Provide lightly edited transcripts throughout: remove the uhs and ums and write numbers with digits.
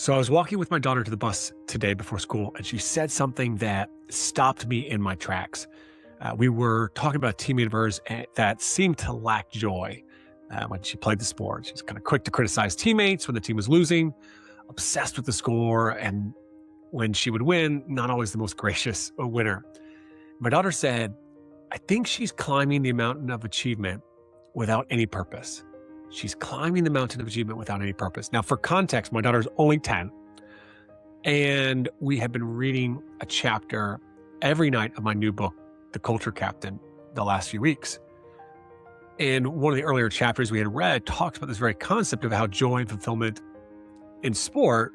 So I was walking with my daughter to the bus today before school, and she said something that stopped me in my tracks. We were talking about a teammate of hers that seemed to lack joy when she played the sport. She was kind of quick to criticize teammates when the team was losing, obsessed with the score, and when she would win, not always the most gracious winner. My daughter said, I think she's climbing the mountain of achievement without any purpose. She's climbing the mountain of achievement without any purpose. Now, for context, my daughter's only 10, and we have been reading a chapter every night of my new book, The Culture Captain, the last few weeks. And one of the earlier chapters we had read talks about this very concept of how joy and fulfillment in sport,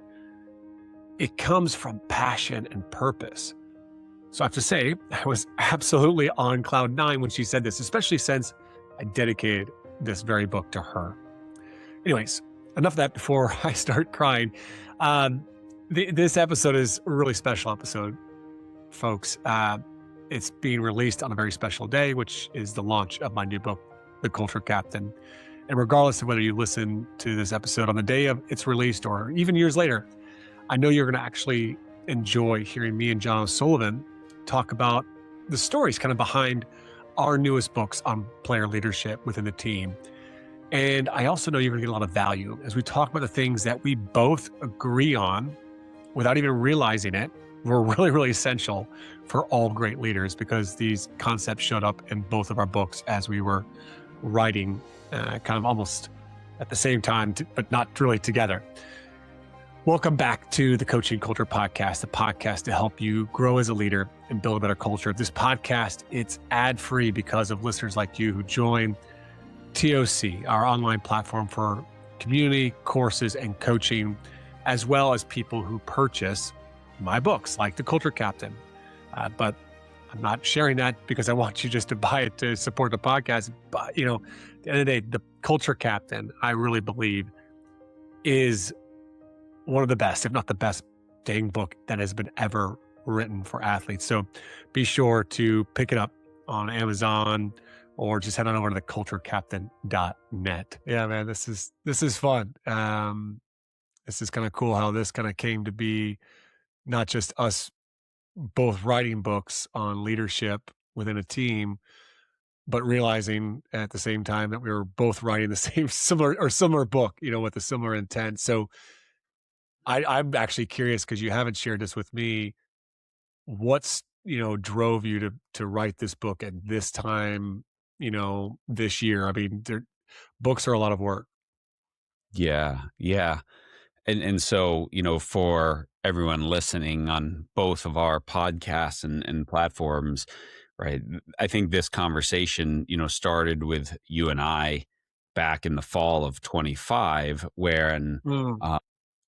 it comes from passion and purpose. So I have to say, I was absolutely on cloud nine when she said this, especially since I dedicated this very book to her. Anyways, enough of that before I start crying. This episode is a really special episode, folks. It's being released on a very special day, which is the launch of my new book, The Culture Captain. And regardless of whether you listen to this episode on the day of its released or even years later, I know you're going to actually enjoy hearing me and John O'Sullivan talk about the stories kind of behind our newest books on player leadership within the team. And I also know you're going to get a lot of value as we talk about the things that we both agree on without even realizing it. Were really, really essential for all great leaders because these concepts showed up in both of our books as we were writing kind of almost at the same time, but not really together. Welcome back to the Coaching Culture Podcast, the podcast to help you grow as a leader and build a better culture. This podcast, it's ad-free because of listeners like you who join TOC, our online platform for community, courses, and coaching, as well as people who purchase my books like The Culture Captain. But I'm not sharing that because I want you just to buy it to support the podcast. But, at the end of the day, The Culture Captain, I really believe, is one of the best, if not the best dang book that has been ever written for athletes. So be sure to pick it up on Amazon or just head on over to theculturecaptain.net. Yeah, man, this is fun. This is kind of cool how this kind of came to be, not just us both writing books on leadership within a team, but realizing at the same time that we were both writing the same similar book, with a similar intent. So I'm actually curious because you haven't shared this with me. What's, drove you to write this book at this time, this year? I mean, books are a lot of work. Yeah. Yeah. And so, for everyone listening on both of our podcasts and platforms, right? I think this conversation, started with you and I back in the fall of 25, where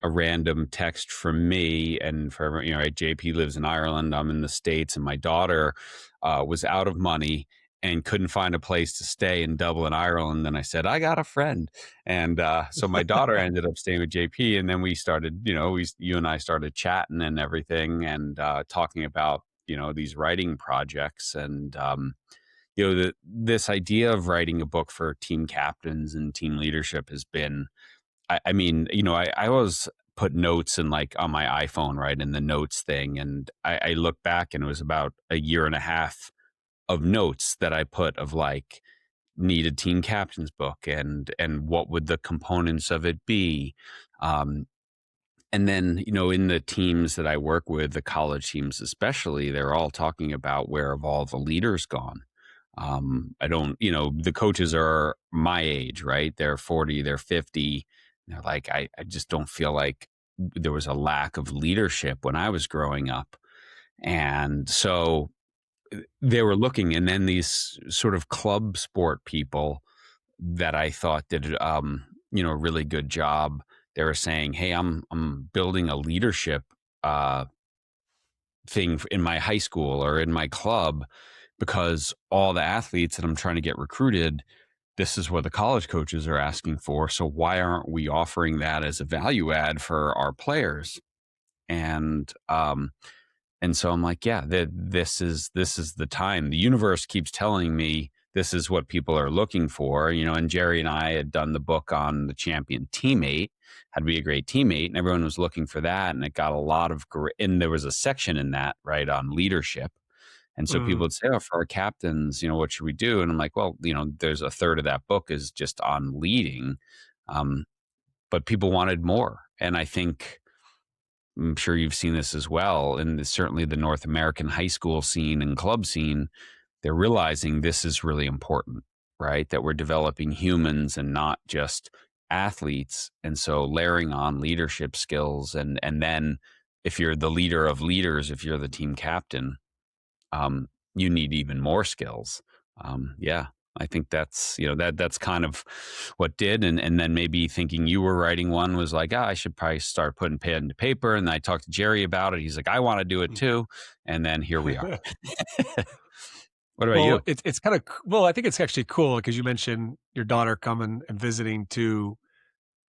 a random text from me and for everyone, right, JP lives in Ireland, I'm in the States, and my daughter was out of money and couldn't find a place to stay in Dublin, Ireland. And I said, I got a friend. And so my daughter ended up staying with JP. And then we started, you and I started chatting and everything and talking about, these writing projects. And, this idea of writing a book for team captains and team leadership has been, I mean, I always put notes in like on my iPhone, right, in the notes thing. And I look back and it was about a year and a half of notes that I put of like need a team captain's book and what would the components of it be. And then, in the teams that I work with, the college teams especially, they're all talking about where have all the leaders gone. I don't, the coaches are my age, right? They're 40, they're 50. And they're like, I just don't feel like there was a lack of leadership when I was growing up. And so they were looking, and then these sort of club sport people that I thought did, a really good job. They were saying, hey, I'm building a leadership thing in my high school or in my club because all the athletes that I'm trying to get recruited, this is what the college coaches are asking for. So why aren't we offering that as a value add for our players? And so I'm like, yeah, this is the time. The universe keeps telling me this is what people are looking for, and Jerry and I had done the book on the champion teammate, how to be a great teammate, and everyone was looking for that. And it got a lot of, and there was a section in that, right, on leadership. And so people Mm, would say, oh, for our captains, what should we do? And I'm like, well, there's a third of that book is just on leading. Um, but people wanted more. And I'm sure you've seen this as well. And certainly the North American high school scene and club scene, they're realizing this is really important, right? That we're developing humans and not just athletes. And so layering on leadership skills, and then if you're the leader of leaders, if you're the team captain, you need even more skills. Yeah, I think that's kind of what did, and then maybe thinking you were writing one was like, I should probably start putting pen to paper. And I talked to Jerry about it. He's like, I want to do it mm. too. And then here we are. What about Well, you? it's kind of well, I think it's actually cool because you mentioned your daughter coming and visiting too,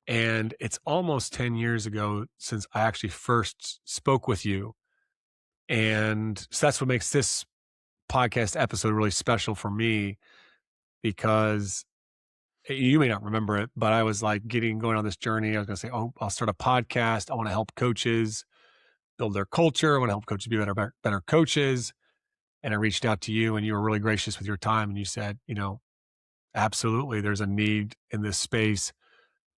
and it's almost 10 years ago since I actually first spoke with you, and so that's what makes this podcast episode really special for me because you may not remember it, but I was like going on this journey. I was going to say, oh, I'll start a podcast. I want to help coaches build their culture. I want to help coaches be better coaches. And I reached out to you, and you were really gracious with your time, and you said, absolutely, there's a need in this space.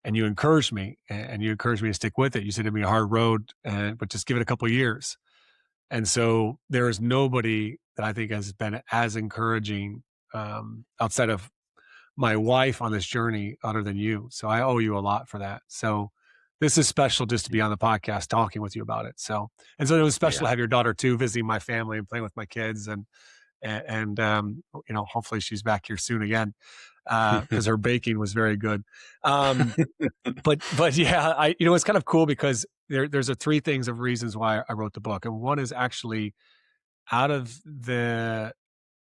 And you encouraged me, and you encouraged me to stick with it. You said it'd be a hard road, but just give it a couple of years. And so there is nobody that I think has been as encouraging outside of my wife on this journey other than you. So I owe you a lot for that. So this is special just to be on the podcast talking with you about it. So it was special Yeah. to have your daughter too, visiting my family and playing with my kids, and hopefully she's back here soon again because her baking was very good. But yeah, it's kind of cool because there's three things of reasons why I wrote the book, and one is actually out of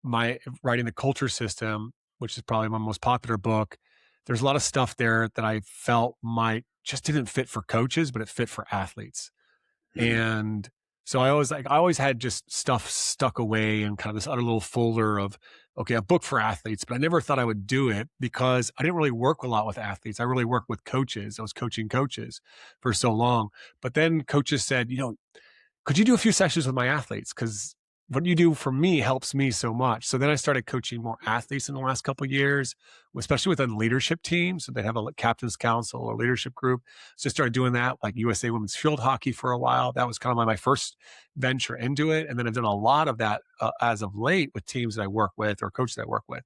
my writing the culture system, which is probably my most popular book. There's a lot of stuff there that I felt might just didn't fit for coaches, but it fit for athletes. Mhm. And so I always had just stuff stuck away in kind of this other little folder of, okay, a book for athletes, but I never thought I would do it because I didn't really work a lot with athletes. I really worked with coaches. I was coaching coaches for so long. But then coaches said, could you do a few sessions with my athletes? Because what you do for me helps me so much. So then I started coaching more athletes in the last couple of years, especially within leadership teams. So they have a captain's council or leadership group. So I started doing that, like USA Women's Field Hockey for a while. That was kind of my first venture into it. And then I've done a lot of that as of late with teams that I work with or coaches that I work with.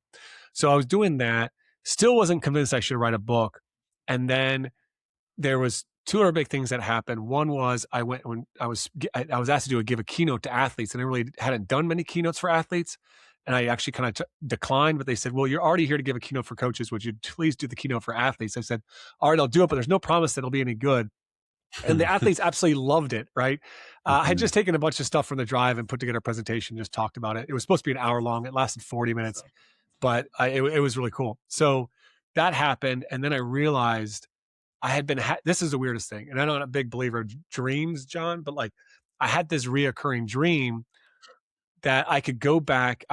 So I was doing that, still wasn't convinced I should write a book. And then there was two other big things that happened. One was I was asked to give a keynote to athletes, and I really hadn't done many keynotes for athletes. And I actually kind of declined, but they said, well, you're already here to give a keynote for coaches. Would you please do the keynote for athletes? I said, all right, I'll do it, but there's no promise that it'll be any good. And the athletes absolutely loved it, right? I had Mhm. just taken a bunch of stuff from the drive and put together a presentation, just talked about it. It was supposed to be an hour long. It lasted 40 minutes, but it was really cool. So that happened. And then I realized I had been, this is the weirdest thing. And I'm not a big believer of dreams, John, but like I had this reoccurring dream that I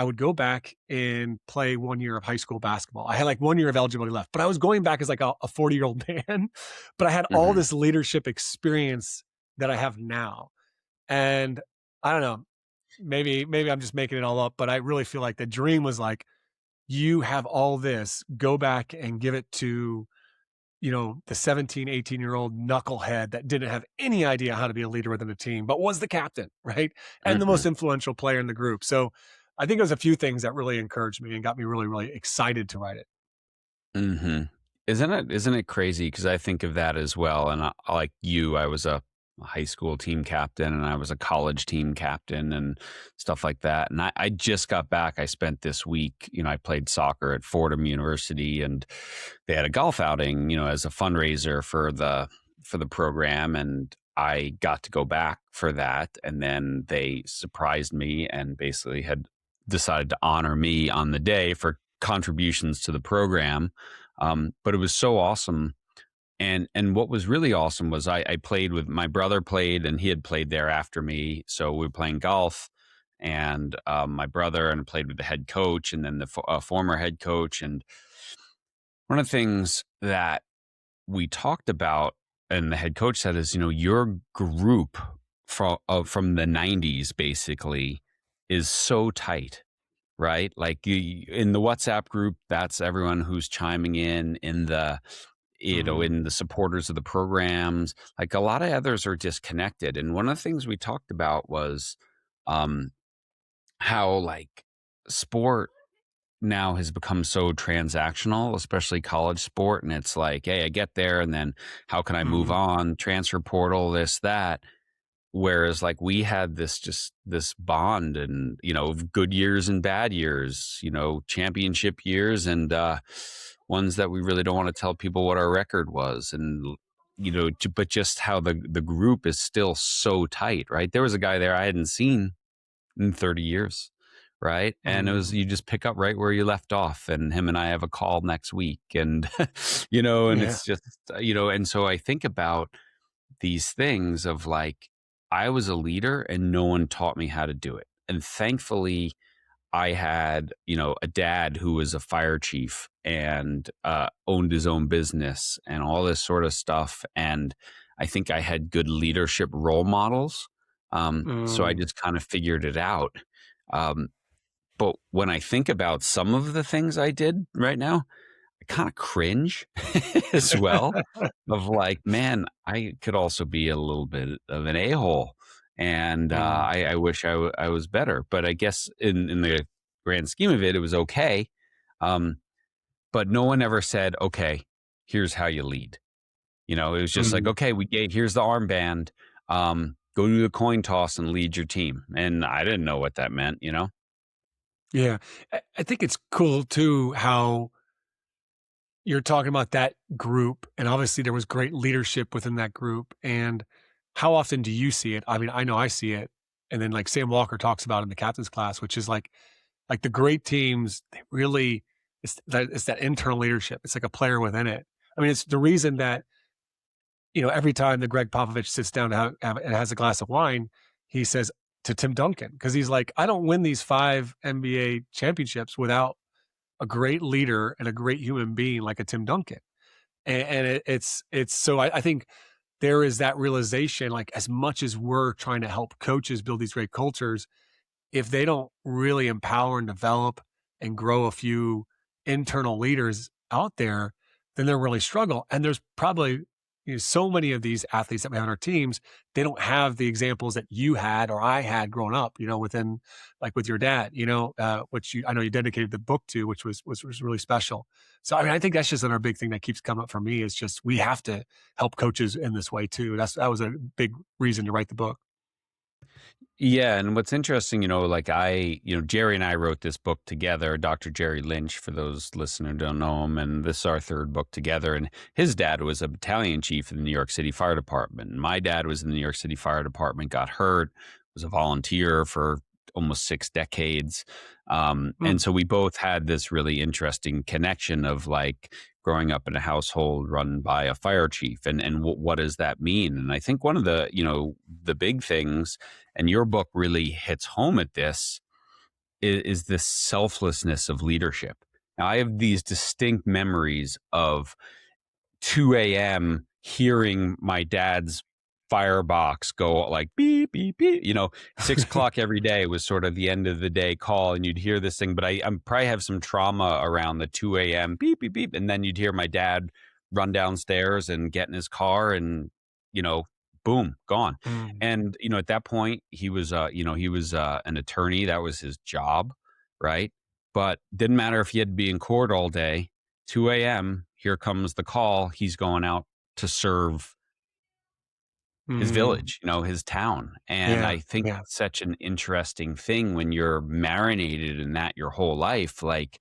would go back and play 1 year of high school basketball. I had like 1 year of eligibility left, but I was going back as like a 40-year-old man, but I had all Mhm. this leadership experience that I have now. And I don't know, maybe I'm just making it all up, but I really feel like the dream was like, you have all this, go back and give it to the 17, 18-year-old knucklehead that didn't have any idea how to be a leader within a team, but was the captain, right? And the most Mhm. influential player in the group. So I think there's a few things that really encouraged me and got me really, really excited to write it. Mhm. Isn't it crazy? Because I think of that as well, and like you, I was a high school team captain, and I was a college team captain, and stuff like that. And I just got back. I spent this week. I played soccer at Fordham University, and they had a golf outing. As a fundraiser for the program, and I got to go back for that. And then they surprised me and basically had decided to honor me on the day for contributions to the program. But it was so awesome. And what was really awesome was I played with my brother played, and he had played there after me. So we were playing golf, and my brother, and played with the head coach, and then the former head coach. And one of the things that we talked about, and the head coach said, is, your group from the '90s basically is so tight, right? Like, in the WhatsApp group, that's everyone who's chiming in the Mm, in the supporters of the programs. Like, a lot of others are disconnected. And one of the things we talked about was um, how, like, sport now has become so transactional, especially college sport. And it's like, hey, I get there, and then how can I move mhm, on? Transfer portal, this, that. Whereas, like, we had this bond, and, good years and bad years, championship years, and ones that we really don't want to tell people what our record was. And, but just how the group is still so tight, right? There was a guy there I hadn't seen in 30 years. Right. And it was, mm. you just pick up right where you left off, and him and I have a call next week. And, and Yeah. it's just, and so I think about these things of, like, I was a leader and no one taught me how to do it. And thankfully, I had, a dad who was a fire chief, and owned his own business and all this sort of stuff. And I think I had good leadership role models. So I Mm, just kind of figured it out. Um, but when I think about some of the things I did right now, I kind of cringe as well, of, like, man, I could also be a little bit of an a-hole. And mm, I wish I was better. But I guess in the grand scheme of it, it was okay. Um, but no one ever said, okay, here's how you lead. It was just like, mm. okay, here's the armband. Go do a coin toss and lead your team. And I didn't know what that meant. Yeah. I think it's cool too how you're talking about that group, and obviously there was great leadership within that group. And how often do you see it? I mean, I know I see it. And then like Sam Walker talks about in the captain's class, which is like the great teams, they really it's that internal leadership. It's like a player within it. I mean, it's the reason that, every time that Greg Popovich sits down to and has a glass of wine, he says to Tim Duncan, because he's like, I don't win these 5 NBA championships without a great leader and a great human being like a Tim Duncan. And it's so I think there is that realization, like, as much as we're trying to help coaches build these great cultures, if they don't really empower and develop and grow a few internal leaders out there, then they'll really struggle. And there's probably, so many of these athletes that we have on our teams, they don't have the examples that you had or I had growing up, within, like, with your dad, which I know you dedicated the book to, which was really special. So I mean, I think that's just another big thing that keeps coming up for me, is just we have to help coaches in this way too. That was a big reason to write the book. Yeah, and what's interesting, like, Jerry and I wrote this book together, Dr. Jerry Lynch, for those listeners who don't know him, and this is our third book together. And his dad was a battalion chief in the New York City Fire Department. And my dad was in the New York City Fire Department, got hurt, was a volunteer for almost 6 decades. And Mm, so we both had this really interesting connection of, like, growing up in a household run by a fire chief, and what does that mean? And I think one of the big things, and your book really hits home at this, is this selflessness of leadership. Now, I have these distinct memories of 2 a.m. hearing my dad's firebox go, like, beep, beep, beep. 6 o'clock every day was sort of the end of the day call, and you'd hear this thing. But I'm probably have some trauma around the 2 a.m. beep, beep, beep. And then you'd hear my dad run downstairs and get in his car, and, you know, boom, gone. mm, And, at that point, he was an attorney. That was his job. Right. But didn't matter if he had to be in court all day. 2 a.m., here comes the call. He's going out to serve his mm. village, his town. And Yeah, I think yeah. it's such an interesting thing when you're marinated in that your whole life. Like,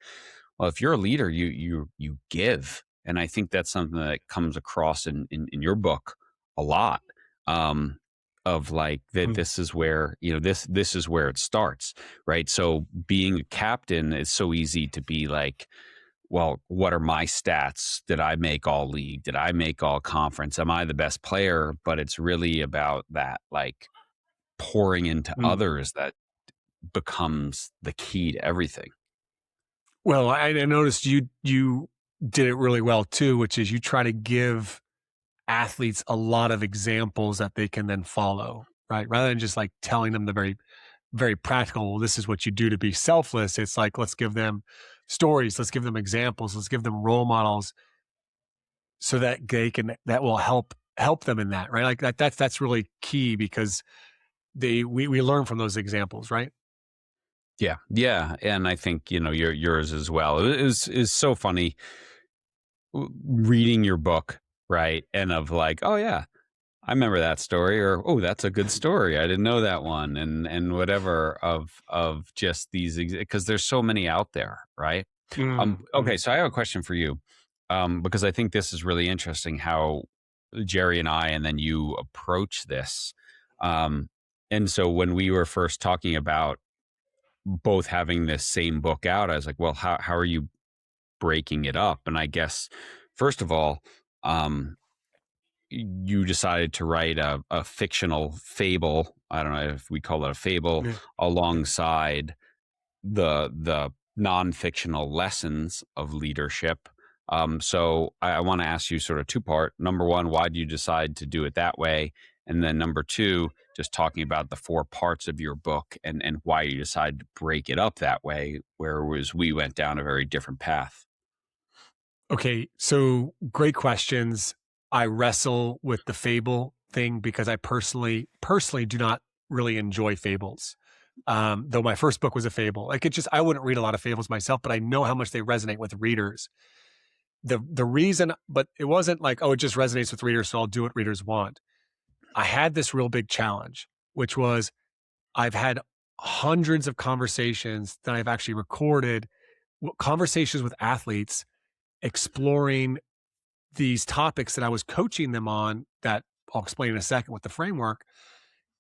well, if you're a leader, you give. And I think that's something that comes across in your book a lot. Um, of, like, that Mm, this is where, this is where it starts, right? So being a captain, is so easy to be like, well, what are my stats? Did I make all league? Did I make all conference? Am I the best player? But it's really about that, like, pouring into mm, others, that becomes the key to everything. Well, I noticed you did it really well too, which is you try to give athletes a lot of examples that they can then follow, right? Rather than just like telling them the very practical, well, this is what you do to be selfless. It's like, let's give them stories, let's give them examples, let's give them role models so that that will help them in that, right? Like that's really key because we learn from those examples, right? Yeah, yeah, and I think yours as well. It is so funny reading your book, right? And of like, oh yeah, I remember that story, or oh, that's a good story. I didn't know that one, and whatever of just these because there's so many out there, right? Okay, Mm. so I have a question for you, because I think this is really interesting how Jerry and I, and then you approach this. Um, and so when we were first talking about both having this same book out, I was like, well, how are you breaking it up? And I guess first of all, um, you decided to write a fictional fable. I don't know if we call it a fable Yeah. Yeah. alongside the non-fictional lessons of leadership. So I want to ask you sort of two part. Number one, why did you decide to do it that way? And then number two, just talking about the four parts of your book and why you decided to break it up that way, whereas we went down a very different path. Okay, so great questions. I wrestle with the fable thing because I personally do not really enjoy fables. Though my first book was a fable. Like I wouldn't read a lot of fables myself, but I know how much they resonate with readers. The reason, but it wasn't like, oh, it just resonates with readers, so I'll do what readers want. I had this real big challenge, which was I've had hundreds of conversations that I've actually recorded, conversations with athletes exploring these topics that I was coaching them on that I'll explain in a second with the framework.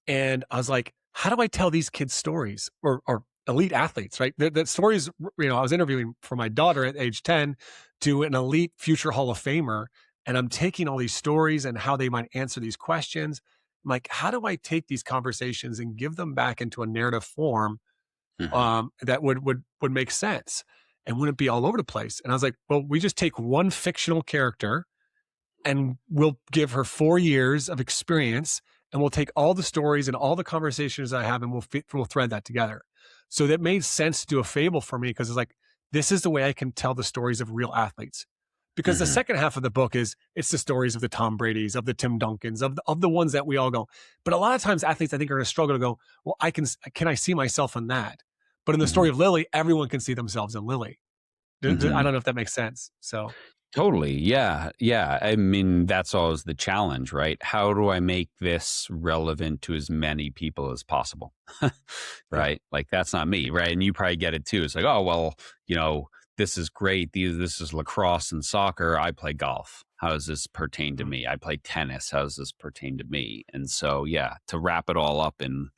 And I was like, how do I tell these kids stories or elite athletes, right? That stories, I was interviewing for my daughter at age 10 to an elite future Hall of Famer. And I'm taking all these stories and how they might answer these questions. I'm like, how do I take these conversations and give them back into a narrative form Hmm. that would make sense and wouldn't be all over the place? And I was like, well, we just take one fictional character and we'll give her 4 years of experience and we'll take all the stories and all the conversations I have and we'll thread that together. So that made sense to do a fable for me because it's like, this is the way I can tell the stories of real athletes. Because the Hmm. second half of the book it's the stories of the Tom Brady's, of the Tim Duncans, of the ones that we all go. But a lot of times athletes I think are going to struggle to go, well, can I see myself in that? But in the story Hmm. of Lily, everyone can see themselves in Lily. I Hmm. don't know if that makes sense. So Totally. Yeah. Yeah. I mean, that's always the challenge, right? How do I make this relevant to as many people as possible? yeah. Right. Like that's not me. Right. And you probably get it too. It's like, oh, well, this is great. This is lacrosse and soccer. I play golf. How does this pertain to Mm. me? I play tennis. How does this pertain to me? And so, yeah, to wrap it all up in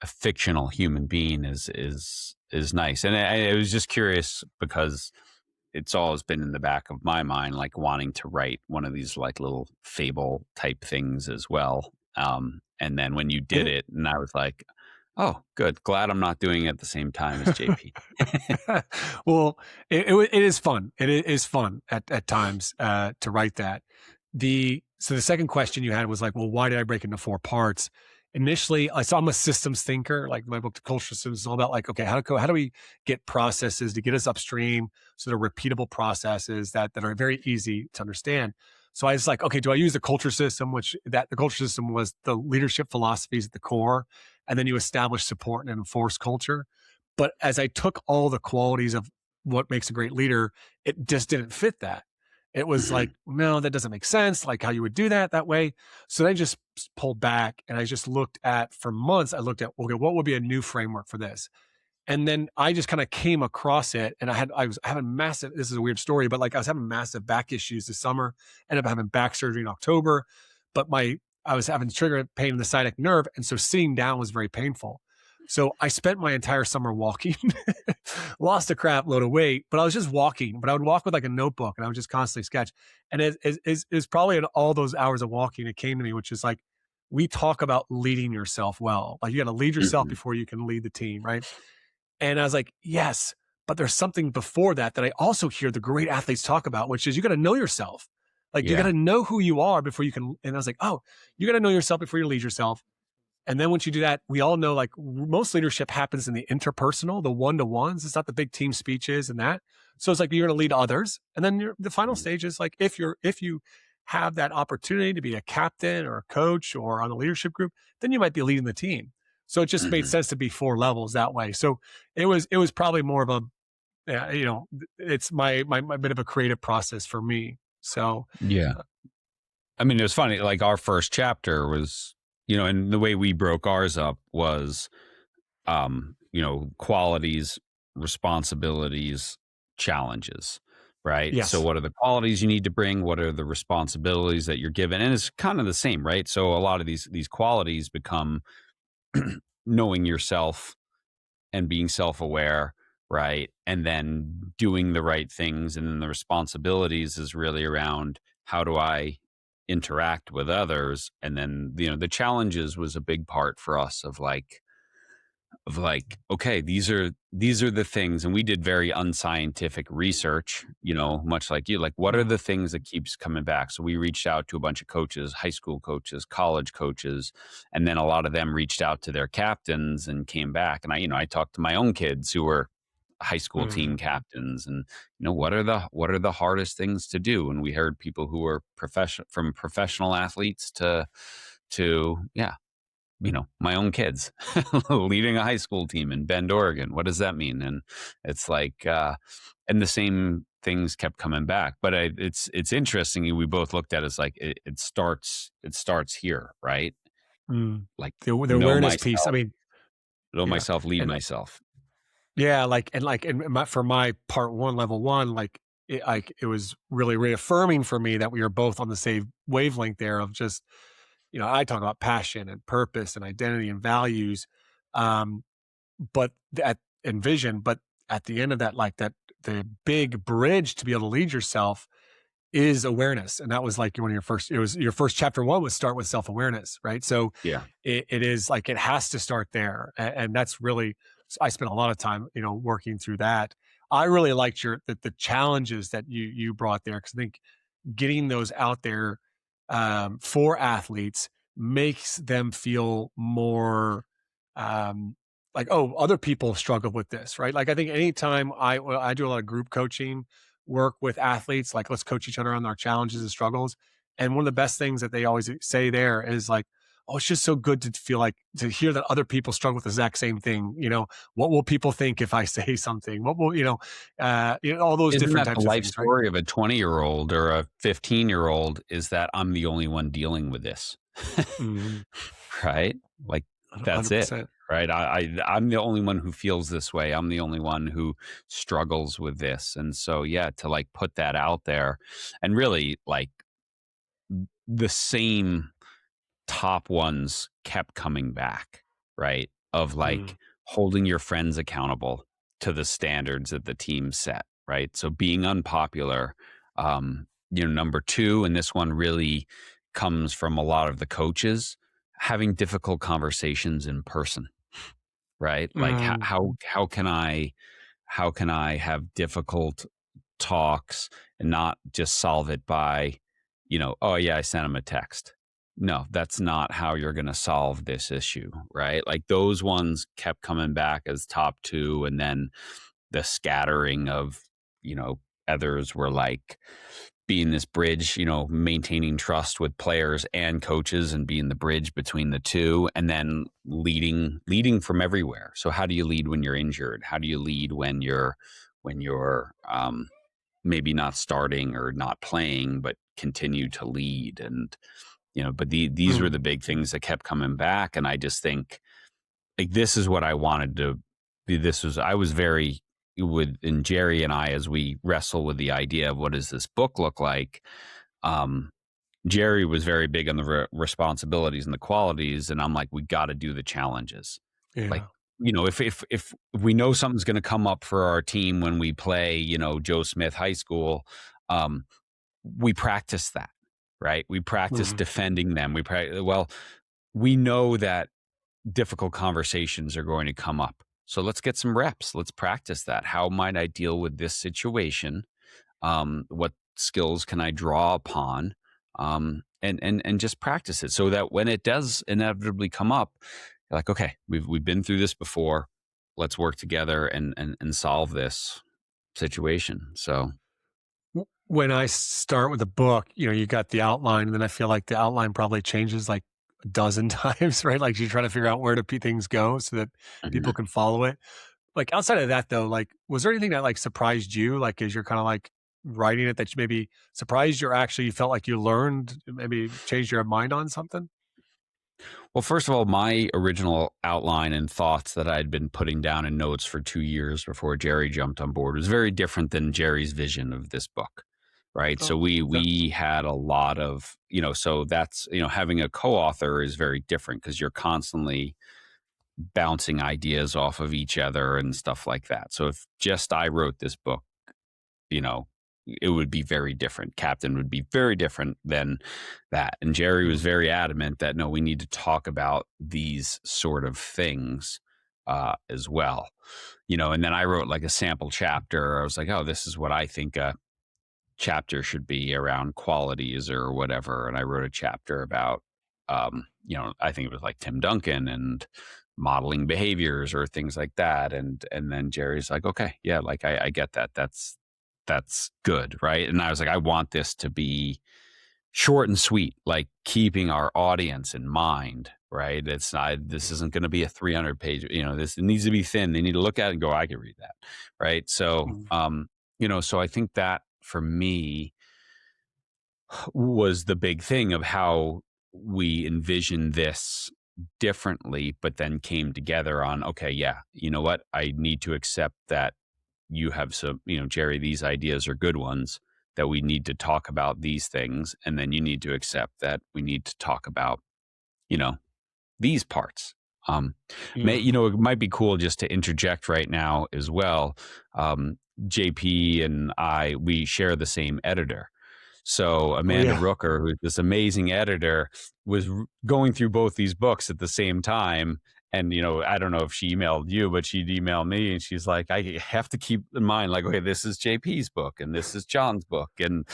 a fictional human being is nice. And I was just curious because it's always been in the back of my mind, like wanting to write one of these like little fable type things as well. And then when you did Yeah. it, and I was like, oh, good. Glad I'm not doing it at the same time as JP. Well, it is fun. It is fun at times to write that. So the second question you had was like, well, why did I break into four parts? Initially, I'm a systems thinker. Like my book, The Culture Systems, is all about like, okay, how do we get processes to get us upstream so they're repeatable processes that are very easy to understand. So I was like, okay, do I use the culture system, which that the culture system was the leadership philosophies at the core, and then you establish, support, and enforce culture. But as I took all the qualities of what makes a great leader, it just didn't fit that. It was like, Hmm. no, that doesn't make sense. Like how you would do that way. So I just pulled back and I just looked at, for months, I looked at, okay, what would be a new framework for this? And then I just kind of came across it and I was having massive, this is a weird story, but like I was having massive back issues this summer, ended up having back surgery in October, but I was having trigger pain in the sciatic nerve. And so sitting down was very painful. So I spent my entire summer walking, lost a crap load of weight, but I was just walking, but I would walk with like a notebook and I would just constantly sketch. And it was probably in all those hours of walking, it came to me, which is like, we talk about leading yourself well. Like, you got to lead yourself Mhm. before you can lead the team, right? And I was like, yes, but there's something before that that I also hear the great athletes talk about, which is you got to know yourself. Like, you got Yeah. to know who you are before you can. And I was like, oh, you got to know yourself before you lead yourself. And then once you do that, we all know like most leadership happens in the interpersonal, the one to ones. It's not the big team speeches and that. So it's like you're going to lead others. And then the final Mhm. stage is like if you have that opportunity to be a captain or a coach or on a leadership group, then you might be leading the team. So it just made Mhm. sense to be four levels that way. So it was probably more of a it's my bit of a creative process for me. So Yeah. I mean, it was funny, like, our first chapter was, and the way we broke ours up was, qualities, responsibilities, challenges, right? So yes. what are the qualities you need to bring? What are the responsibilities that you're given? And it's kind of the same, right? So a lot of these qualities become knowing yourself and being self-aware, right? And then doing the right things. And then the responsibilities is really around how do I interact with others? And then, the challenges was a big part for us of like, okay, these are the things. And we did very unscientific research, much like you. Like, what are Mm, the things that keeps coming back? So we reached out to a bunch of coaches, high school coaches, college coaches, and then a lot of them reached out to their captains and came back. And I talked to my own kids who were high school team mhm, captains, and what are the hardest things to do. And we heard people who were professional athletes to yeah, my own kids leading a high school team in Bend, Oregon. What does that mean? And it's like, and the same things kept coming back. But it's interesting. We both looked at it as like it starts here, right? mm. Like The know awareness piece. I myself, mean, know yeah, myself, lead and myself. yeah, and for my part one, level one, it was really reaffirming for me that we were both on the same wavelength there of just, I talk about passion and purpose and identity and values, um, but that and vision, but at the end of that, like that, the big bridge to be able to lead yourself is awareness. And that was like one of it was your first chapter one was start with self awareness, right? So Yeah. it is like it has to start there. And that's really, I spent a lot of time, working through that. I really liked the challenges that you brought there because I think getting those out there for athletes makes them feel more um, like, oh, other people struggle with this, right? Like I think anytime I do a lot of group coaching work with athletes, like let's coach each other on our challenges and struggles. And one of the best things that they always say there is like, oh, it's just so good to feel like to hear that other people struggle with the exact same thing. What will people think if I say something? What will, all those Isn't different that the types of life things, right? story of a 20-year-old or a 15-year-old is that I'm the only one dealing with this? Mhm. Right? Like, that's it, 100%. right? I'm the only one who feels this way. I'm the only one who struggles with this. And so, yeah, to like put that out there and really like the same top ones kept coming back, right? Of Mm, like holding your friends accountable to the standards that the team set, right? So being unpopular, number two, and this one really comes from a lot of the coaches having difficult conversations in person, right? Like mm, how can I have difficult talks and not just solve it by, oh yeah, I sent him a text. No, that's not how you're going to solve this issue, right? Like those ones kept coming back as top two. And then the scattering of, others were like being this bridge, maintaining trust with players and coaches and being the bridge between the two and then leading from everywhere. So how do you lead when you're injured? How do you lead when you're maybe not starting or not playing, but continue to lead. And, but these were mm, the big things that kept coming back. And I just think like, this is what I wanted to be. I was very and Jerry and I, as we wrestle with the idea of what does this book look like? Um, Jerry was very big on the responsibilities and the qualities. And I'm like, we got to do the challenges. Like, yeah. if we know something's going to come up for our team when we play, Joe Smith High School, um, we practice that, right? We practice Mhm, defending them. Well. we know that difficult conversations are going to come up. So let's get some reps. Let's practice that. How might I deal with this situation? What skills can I draw upon? And just practice it so that when it does inevitably come up, you're like, okay, we've been through this before. Let's work together and solve this situation. So When I start with a book, you got the outline, and then I feel like the outline probably changes like a dozen times, right? Like you're trying to figure out where things go so that people mhm. can follow it. Like outside of that though, like was there anything that like surprised you? Like as you're kind of like writing it that you maybe surprised you or actually you felt like you learned, maybe changed your mind on something? Well, first of all, my original outline and thoughts that I'd been putting down in notes for 2 years before Jerry jumped on board was very different than Jerry's vision of this book. Right. So Oh, okay. we had a lot of, so that's, having a co-author is very different because you're constantly bouncing ideas off of each other and stuff like that. So if just I wrote this book, you know, it would be very different. Captain would be very different than that. And Jerry was Mm, very adamant that no, we need to talk about these sort of things as well. And then I wrote like a sample chapter. I was like, oh, this is what I think a chapter should be around qualities or whatever. And I wrote a chapter about, I think it was like Tim Duncan and modeling behaviors or things like that. And then Jerry's like, okay, yeah, like I get that. That's good, right? And I was like, I want this to be short and sweet, like keeping our audience in mind, right? It's not, this isn't going to be a 300 page, this it needs to be thin. They need to look at it and go, I can read that. Right. So, mm, so I think that for me was the big thing of how we envisioned this differently, but then came together on, okay, yeah, you know what? I need to accept that you have some, Jerry, these ideas are good ones, that we need to talk about these things. And then you need to accept that we need to talk about, you know, these parts. Um, yeah. it might be cool just to interject right now as well. JP and we share the same editor. So Oh Amanda yeah. Rooker, who's this amazing editor, was going through both these books at the same time. And, I don't know if she emailed you, but she'd email me and she's like, I have to keep in mind, like, okay, this is JP's book and this is John's book. And,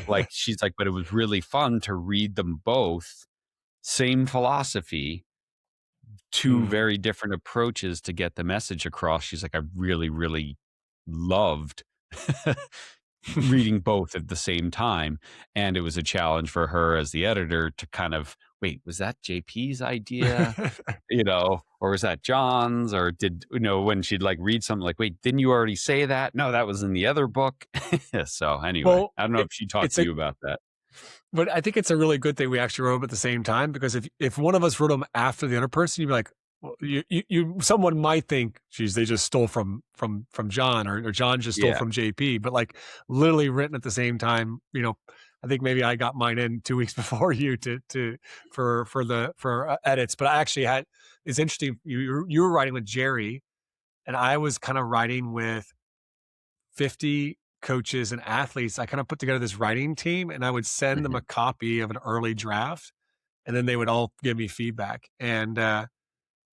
like, she's like, but it was really fun to read them both, same philosophy, two Mm. very different approaches to get the message across. She's like, I really, really loved reading both at the same time. And it was a challenge for her as the editor to kind of, wait, was that JP's idea? Or was that John's? Or did, when she'd like read something like, wait, didn't you already say that? No, that was in the other book. So anyway, Well, I don't know if she talked it's to a you about that. but I think it's a really good thing we actually wrote them at the same time because if one of us wrote them after the other person, you'd be like, well, someone might think, geez, they just stole from John or John just stole Yeah. from JP, but like literally written at the same time. I think maybe I got mine in 2 weeks before you for edits, but I actually had. It's interesting. You were writing with Jerry, and I was kind of writing with 50 coaches and athletes. I kind of put together this writing team and I would send them Mhm. a copy of an early draft and then they would all give me feedback. And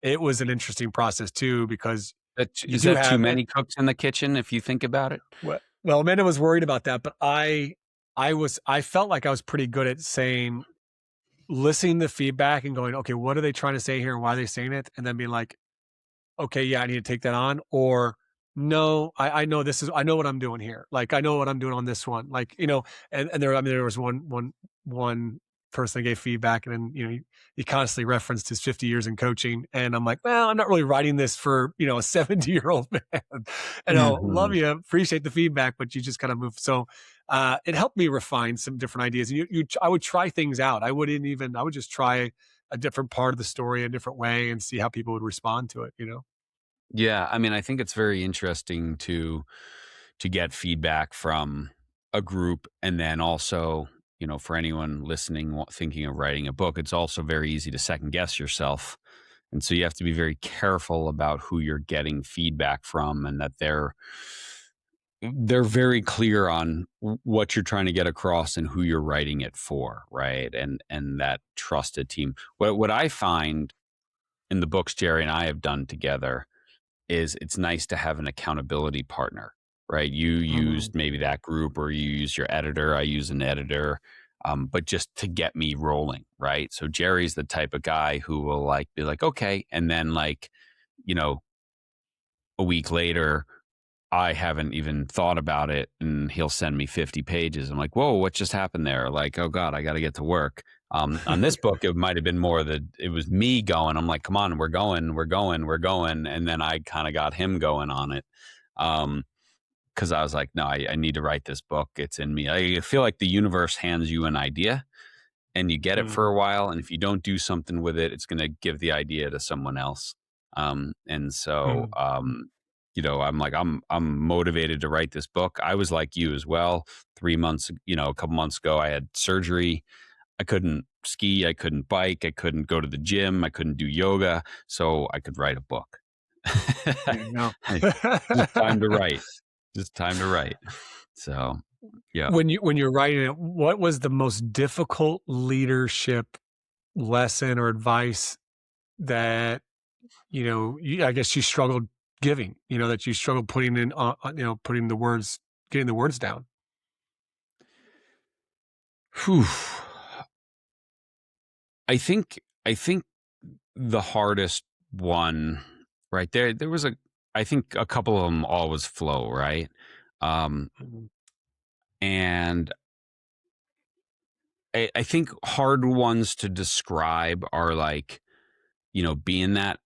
it was an interesting process too, because you Is do that too have it. many cooks in the kitchen if you think about it? Well, Amanda was worried about that, but I felt like I was pretty good at saying, listening to feedback and going, okay, what are they trying to say here and why are they saying it? And then being like, okay, yeah, I need to take that on. Or no, I know I know what I'm doing here. Like I know what I'm doing on this one. Like, and there was one person that gave feedback and then, he constantly referenced his 50 years in coaching. And I'm like, well, I'm not really writing this for, a 70-year-old man. And I'll love Mhm. you, appreciate the feedback, but you just kind of move. So it helped me refine some different ideas. And I would try things out. I would just try a different part of the story a different way and see how people would respond to it. Yeah, I mean, I think it's very interesting to get feedback from a group, and then also, for anyone listening thinking of writing a book, it's also very easy to second guess yourself. And so you have to be very careful about who you're getting feedback from and that they're they're very clear on what you're trying to get across and who you're writing it for, right? And that trusted team. What I find in the books Jerry and I have done together is it's nice to have an accountability partner, right? You Mhm. used maybe that group, or you use your editor. I use an editor, but just to get me rolling, right? So Jerry's the type of guy who will like be like, okay, and then like, you know, a week later, I haven't even thought about it, and he'll send me 50 pages. I'm like, whoa, what just happened there? Like, oh God, I got to get to work. On this book, it might have been more that it was me going. I'm like, come on, we're going, we're going, we're going. And then I kind of got him going on it. Cause I was like, no, I need to write this book. It's in me. I feel like the universe hands you an idea and you get it for Mhm. a while. And if you don't do something with it, it's going to give the idea to someone else. And so, Mhm. you know, I'm like, I'm motivated to write this book. I was like you as well. 3 months, you know, a couple months ago, I had surgery. I couldn't ski. I couldn't bike. I couldn't go to the gym. I couldn't do yoga. So I could write a book. There you go. Just time to write. Just time to write. So, yeah. When you're writing it, what was the most difficult leadership lesson or advice that, I guess you struggled giving, that you struggled putting in, putting the words, getting the words down? Whew. I think the hardest one, right there was I think a couple of them always flow, right? Um, Mhm. and I think hard ones to describe are like, you know, being that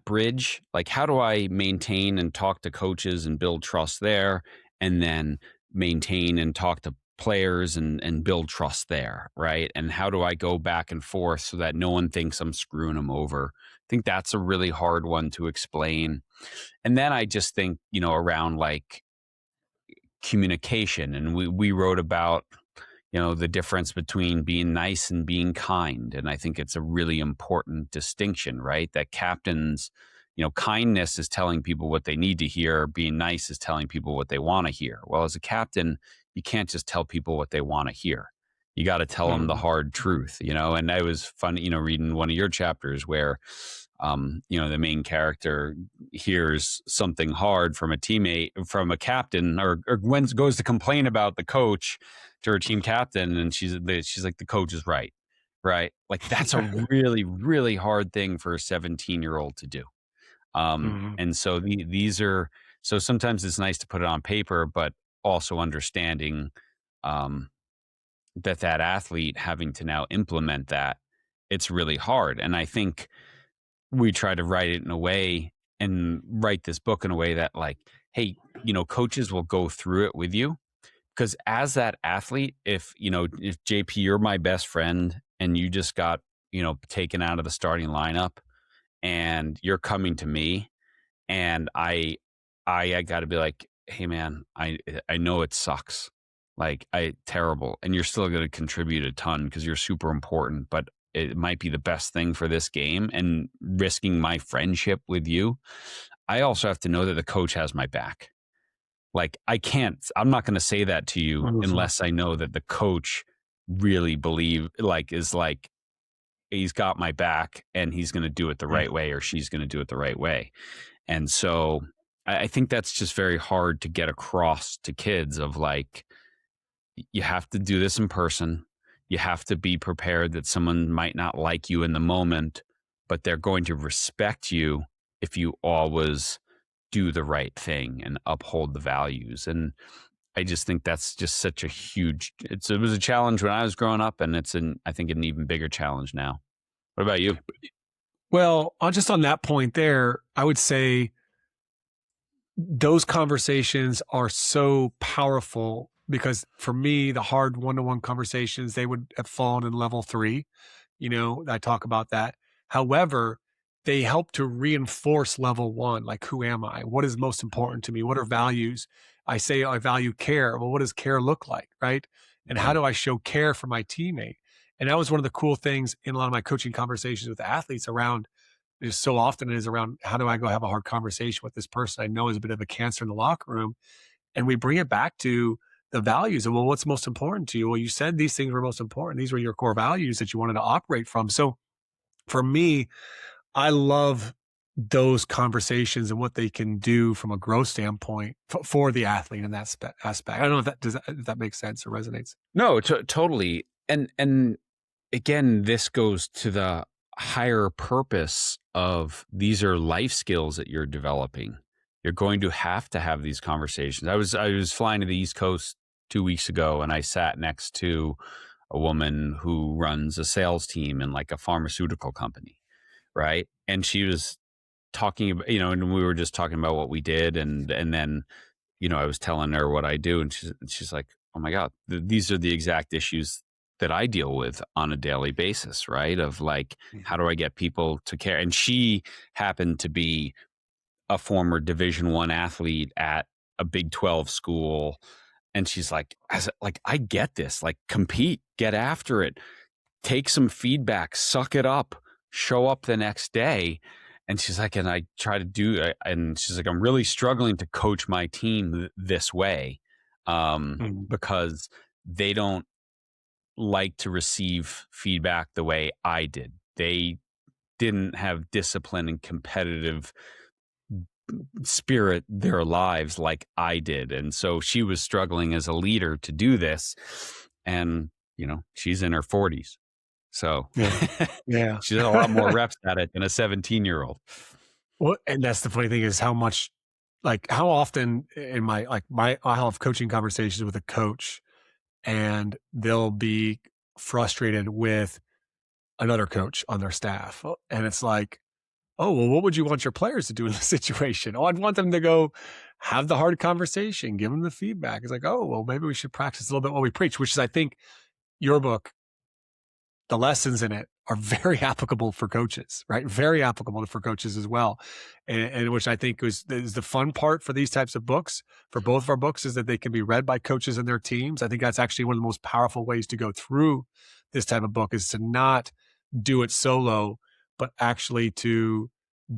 bridge. Like, how do I maintain and talk to coaches and build trust there, and then maintain and talk to players and build trust there, right? And how do I go back and forth so that no one thinks I'm screwing them over? I think that's a really hard one to explain. And then I just think, you know, around like communication, and we wrote about, you know, the difference between being nice and being kind. And I think it's a really important distinction, right? That captains, you know, kindness is telling people what they need to hear, being nice is telling people what they want to hear. Well, as a captain, you can't just tell people what they want to hear. You got to tell them the Mhm. hard Mhm. truth, you know. And it was fun, you know, reading one of your chapters where, you know, the main character hears something hard from a teammate, from a captain, or when goes to complain about the coach to her team captain, and she's like, the coach is right, right? Like, that's a really, really hard thing for a 17-year-old to do. Mhm. And so these are, so sometimes it's nice to put it on paper, but also understanding um, that athlete having to now implement that, it's really hard. And I think we try to write it in a way, and write this book in a way that, like, hey, you know, coaches will go through it with you, because as that athlete, if, you know, if JP, you're my best friend and you just got, you know, taken out of the starting lineup, and you're coming to me, and I got to be like, hey man, I know it sucks, like, I terrible, and you're still going to contribute a ton because you're super important, but it might be the best thing for this game, and risking my friendship with you. I also have to know that the coach has my back. Like, I'm not going to say that to you Mhm. unless I know that the coach really is like, he's got my back and he's going to do it the Yeah. right way, or she's going to do it the right way. And so I think that's just very hard to get across to kids, of like, you have to do this in person. You have to be prepared that someone might not like you in the moment, but they're going to respect you if you always do the right thing and uphold the values. And I just think that's just such a huge, it was a challenge when I was growing up, and I think an even bigger challenge now. What about you? Well, just on that point there, I would say those conversations are so powerful because for me, the hard one-to-one conversations, they would have fallen in level 3. I talk about that. However, they help to reinforce level 1, like, who am I? What is most important to me? What are values? I say I value care. Well, what does care look like, right? And how Yeah. do I show care for my teammate? And that was one of the cool things in a lot of my coaching conversations with athletes around, is so often it is around, how do I go have a hard conversation with this person I know is a bit of a cancer in the locker room? and we bring it back to the values and, well, what's most important to you? Well, you said these things were most important. These were your core values that you wanted to operate from. So for me, I love those conversations and what they can do from a growth standpoint for the athlete in that aspect. I don't know if if that makes sense or resonates. No, totally. And again, this goes to the higher purpose of these are life skills that you're developing. You're going to have these conversations. I was flying to the East Coast 2 weeks ago, and I sat next to a woman who runs a sales team in like a pharmaceutical company, right? And she was talking about, and we were just talking about what we did, and then I was telling her what I do, and she's like, "Oh my God, these are the exact issues that I deal with on a daily basis, right? Of like, how do I get people to care?" And she happened to be a former Division I athlete at a Big 12 school, and she's like, I get this. Like, compete, get after it, take some feedback, suck it up, show up the next day. And she's like, and I try to do it. And she's like, I'm really struggling to coach my team this way Mhm. because they don't like to receive feedback the way I did. They didn't have discipline and competitive spirit their lives like I did. And so she was struggling as a leader to do this. And, she's in her 40s. So Yeah. Yeah. she's had a lot more reps at it than a 17-year-old. Well, and that's the funny thing is how much, like, how often in I'll have coaching conversations with a coach and they'll be frustrated with another coach on their staff. And it's like, oh, well, what would you want your players to do in this situation? Oh, I'd want them to go have the hard conversation, give them the feedback. It's like, oh, well, maybe we should practice a little bit what we preach, which is, I think, your book, the lessons in it are very applicable for coaches, right? Very applicable for coaches as well. And which I think is the fun part for these types of books, for both of our books, is that they can be read by coaches and their teams. I think that's actually one of the most powerful ways to go through this type of book, is to not do it solo, but actually to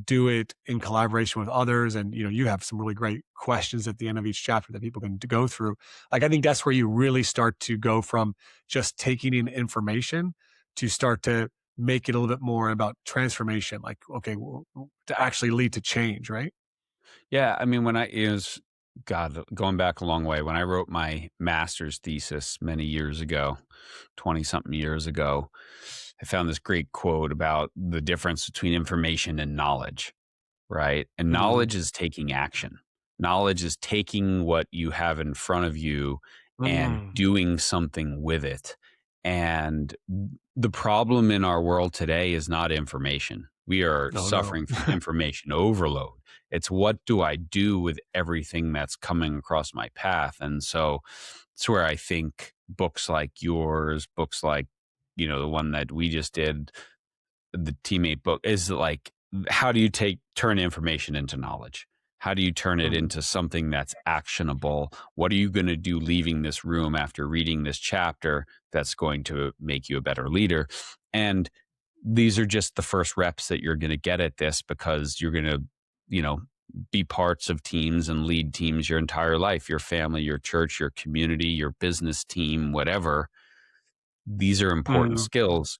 do it in collaboration with others. And, you have some really great questions at the end of each chapter that people can go through. Like, I think that's where you really start to go from just taking in information to start to make it a little bit more about transformation, like, okay, to actually lead to change, right? Yeah. I mean, God, going back a long way, when I wrote my master's thesis many years ago, 20 something years ago, I found this great quote about the difference between information and knowledge. Right. And Mm, knowledge is taking action. Knowledge is taking what you have in front of you and mm, doing something with it. And the problem in our world today is not information. We are no, no. suffering from information overload. It's what do I do with everything that's coming across my path? And so it's where I think books like yours, books like, the one that we just did, the teammate book, is like, how do you turn information into knowledge? How do you turn it Mm, into something that's actionable? What are you going to do leaving this room after reading this chapter that's going to make you a better leader? And these are just the first reps that you're going to get at this, because you're going to, you know, be parts of teams and lead teams your entire life, your family, your church, your community, your business team, whatever. These are important mm, skills,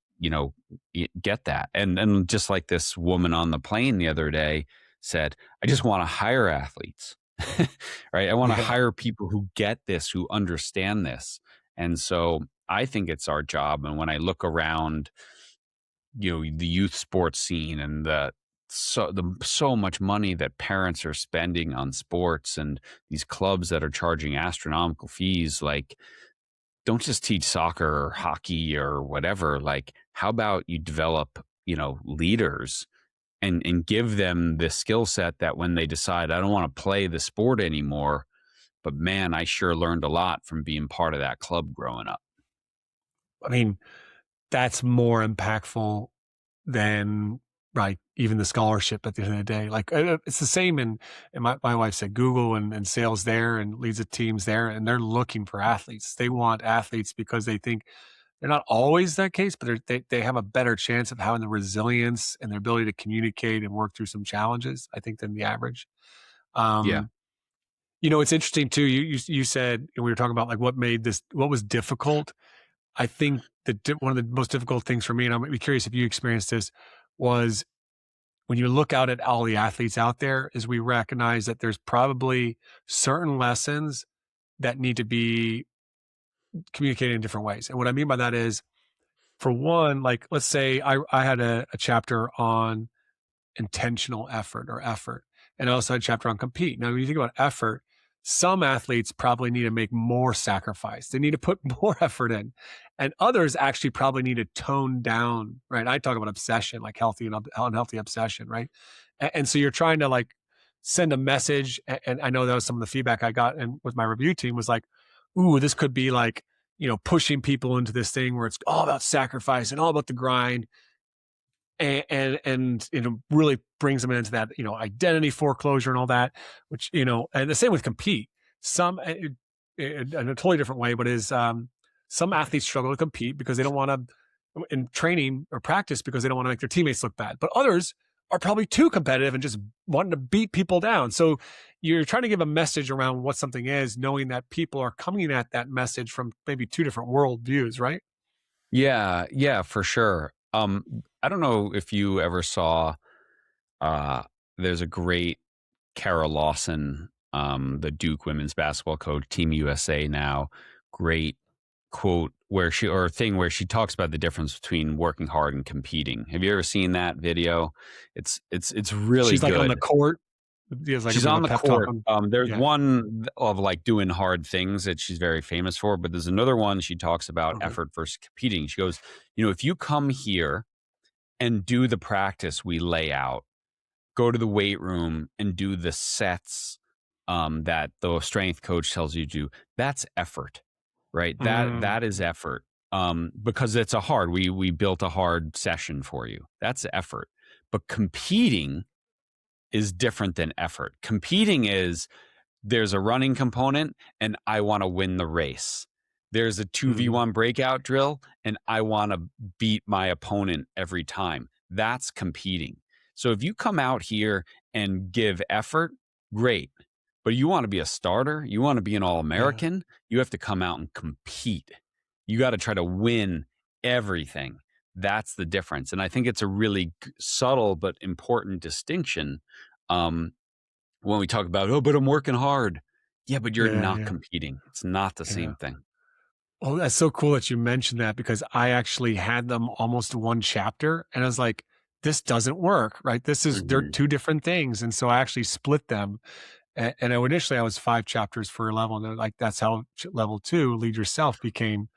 get that. And just like this woman on the plane the other day said, I just want to hire athletes, right? I want to yeah. hire people who get this, who understand this. And so I think it's our job. And when I look around, the youth sports scene and so much money that parents are spending on sports, and these clubs that are charging astronomical fees, like, don't just teach soccer or hockey or whatever. Like, how about you develop, leaders, and give them the skill set that when they decide, I don't want to play the sport anymore, but man, I sure learned a lot from being part of that club growing up. I mean, that's more impactful than, right, even the scholarship at the end of the day. Like, it's the same in my wife said Google and sales there and leads the teams there, and they're looking for athletes. They want athletes because they think they're not always that case, but they have a better chance of having the resilience and the ability to communicate and work through some challenges, I think, than the average. Yeah. Um, It's interesting too. You said we were talking about like what was difficult. I think one of the most difficult things for me, and I'm curious if you experienced this, was when you look out at all the athletes out there, is we recognize that there's probably certain lessons that need to be communicated in different ways. And what I mean by that is, for one, like let's say I had a chapter on intentional effort or effort. And I also had a chapter on compete. Now, when you think about effort, some athletes probably need to make more sacrifice. They need to put more effort in. And others actually probably need to tone down, right? I talk about obsession, like healthy and unhealthy obsession, right? And so you're trying to like send a message. And I know that was some of the feedback I got and with my review team was like, ooh, this could be like, pushing people into this thing where it's all about sacrifice and all about the grind and really brings them into that identity foreclosure and all that, which and the same with compete. Some in a totally different way, but is some athletes struggle to compete because they don't want to in training or practice because they don't want to make their teammates look bad, but others are probably too competitive and just wanting to beat people down. So you're trying to give a message around what something is, knowing that people are coming at that message from maybe two different world views, right? Yeah, yeah, for sure. I don't know if you ever saw, uh, there's a great Kara Lawson, the Duke women's basketball coach, Team USA now, great quote where she talks about the difference between working hard and competing. Have you ever seen that video? It's really She's like on the good. court. There's like a She's bit of a on the pep talk court. on. There's Yeah. one of like doing hard things that she's very famous for, but there's another one she talks about Okay. effort versus competing. She goes, if you come here and do the practice we lay out, go to the weight room and do the sets that the strength coach tells you to do, that's effort, right? That is Mm, effort. Because it's we built a hard session for you. That's effort. But competing is different than effort. Competing is there's a running component and I want to win the race. There's a mhm. 2v1 breakout drill and I want to beat my opponent every time. That's competing. So if you come out here and give effort, great. But you want to be a starter, you want to be an All Yeah, American, you have to come out and compete. You got to try to win everything. That's the difference. And I think it's a really subtle but important distinction. Um, when we talk about, oh, but I'm working hard. Yeah, but you're yeah, not yeah, competing. It's not the yeah. same thing. Oh, that's so cool that you mentioned that because I actually had them almost one chapter and I was like, this doesn't work, right? They're Mhm. two different things. And so I actually split them. And initially I was 5 chapters for a level. And they're like, that's how level 2, lead yourself, became,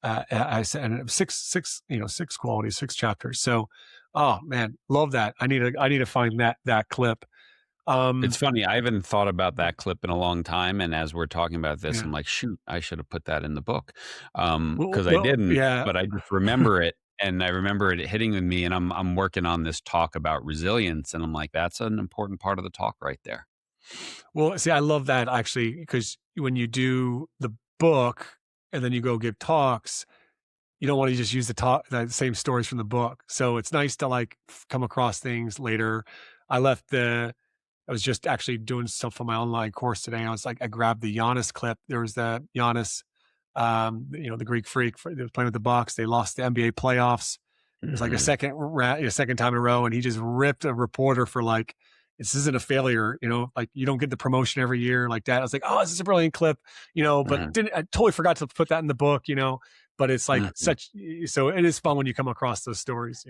I said, and it was six qualities, 6 chapters. So, oh man, love that. I need to find that clip. It's Um, funny. I haven't thought about that clip in a long time. And as we're talking about this, yeah. I'm like, shoot, I should have put that in the book. Well, Because I well, didn't, yeah. but I just remember it. And I remember it hitting with me. And I'm working on this talk about resilience. And I'm like, that's an important part of the talk right there. Well, see, I love that actually because when you do the book and then you go give talks, you don't want to just use the same stories from the book. So it's nice to like come across things later. I left the I was just actually doing stuff for my online course today. I was like, I grabbed the Giannis clip. There was the Giannis, the Greek freak that was playing with the Bucks. They lost the NBA playoffs. It was like a Hmm. second time in a row, and he just ripped a reporter for like, this isn't a failure, like you don't get the promotion every year like that. I was like, oh, this is a brilliant clip, but Hmm. I totally forgot to put that in the book, but it's like Hmm. so it is fun when you come across those stories,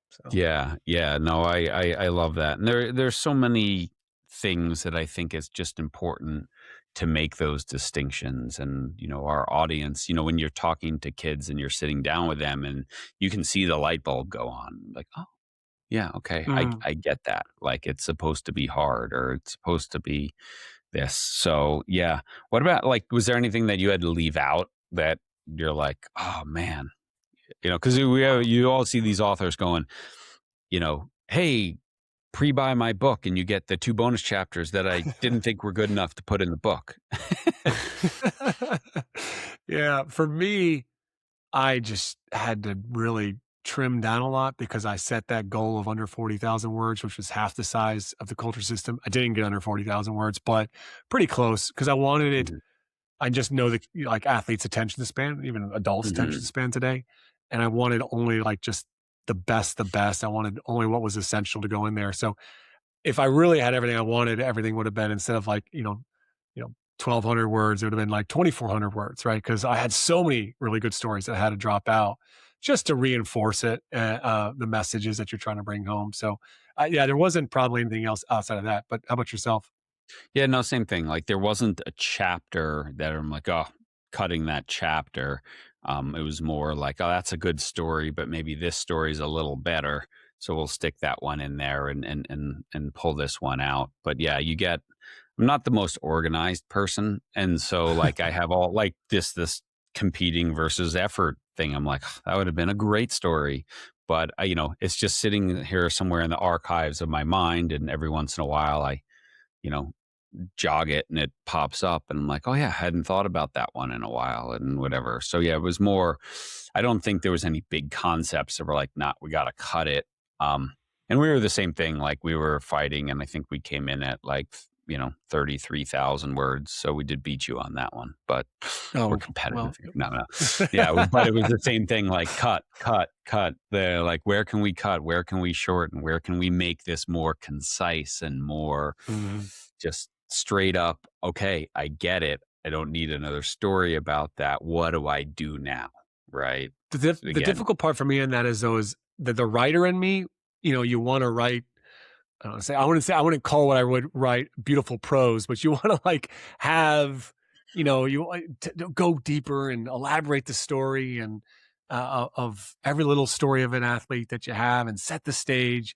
so. Yeah, yeah. No, I love that. And there's so many things that I think is just important to make those distinctions. And, our audience, when you're talking to kids and you're sitting down with them and you can see the light bulb go on, like, oh, yeah, okay, Mm. I get that. Like it's supposed to be hard or it's supposed to be this. So yeah. What about like was there anything that you had to leave out that you're like, oh man, because you all see these authors going, hey, pre-buy my book and you get the 2 bonus chapters that I didn't think were good enough to put in the book. Yeah, for me, I just had to really trimmed down a lot because I set that goal of under 40,000 words, which was half the size of the culture system. I didn't get under 40,000 words, but pretty close because I wanted it. Mhm. I just know that like athletes' attention span, even adults' attention Mhm. span today. And I wanted only like just the best. I wanted only what was essential to go in there. So if I really had everything I wanted, everything would have been instead of like, 1,200 words, it would have been like 2,400 words, right? Because I had so many really good stories that I had to drop out just to reinforce it, the messages that you're trying to bring home. So, yeah, there wasn't probably anything else outside of that. But how about yourself? Yeah, no, same thing. Like there wasn't a chapter that I'm like, oh, cutting that chapter. It was more like, oh, that's a good story, but maybe this story is a little better. So we'll stick that one in there and pull this one out. But yeah, I'm not the most organized person. And so like I have all like this competing versus effort thing. I'm like, that would have been a great story. But it's just sitting here somewhere in the archives of my mind. And every once in a while you know, jog it and it pops up and I'm like, oh yeah, I hadn't thought about that one in a while and whatever. So yeah, it was more, I don't think there was any big concepts that were like, nah, we got to cut it. And we were the same thing. Like we were fighting and I think we came in at like, 33,000 words. So we did beat you on that one, but we're Oh, competitive well, here. No, no. Yeah. But it was the same thing. Like cut. They're like, where can we cut? Where can we shorten? Where can we make this more concise and more mhm. just straight up, okay, I get it. I don't need another story about that. What do I do now? Right. The Again. difficult part for me in that is those the writer in me, you want to write. I wouldn't call what I would write beautiful prose, but you want to like have, you want to go deeper and elaborate the story and of every little story of an athlete that you have and set the stage.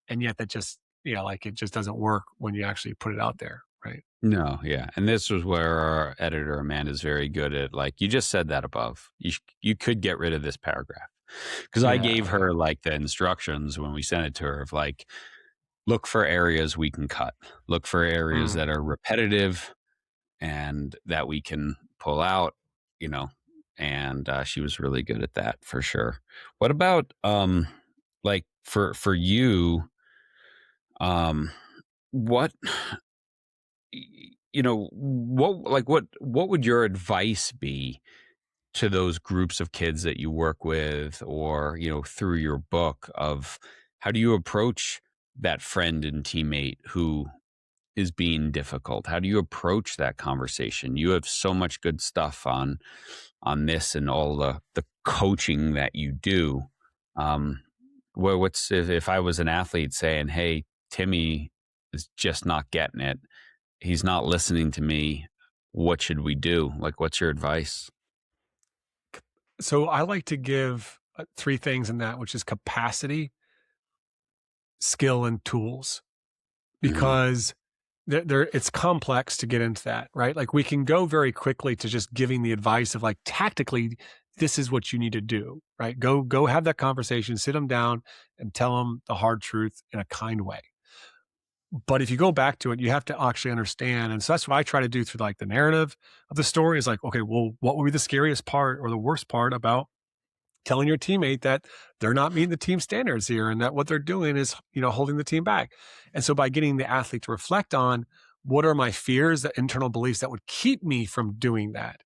And yet that just, like it just doesn't work when you actually put it out there. Right. No, yeah. And this was where our editor Amanda's very good at like you just said that above. You could get rid of this paragraph. Because I Yeah. gave Yeah. her like the instructions when we sent it to her of like, look for areas we can cut. Look for areas Mm. that are repetitive and that we can pull out, you know. And she was really good at that for sure. What about like for you, um, what what would your advice be to those groups of kids that you work with or through your book of how do you approach that friend and teammate who is being difficult? How do you approach that conversation? You have so much good stuff on this and all the coaching that you do. Um, what's if I was an athlete saying, "Hey, Timmy is just not getting it. He's not listening to me. What should we do?" Like, what's your advice? So I like to give three things in that, which is capacity, skill, and tools, Hmm. because it's complex to get into that, right? Like we can go very quickly to just giving the advice of like tactically, this is what you need to do, right? Go have that conversation, sit them down and tell them the hard truth in a kind way. But if you go back to it, you have to actually understand. And so that's what I try to do through like the narrative of the story is like, okay, well, what would be the scariest part or the worst part about telling your teammate that they're not meeting the team standards here and that what they're doing is, holding the team back. And so by getting the athlete to reflect on what are my fears, the internal beliefs that would keep me from doing that.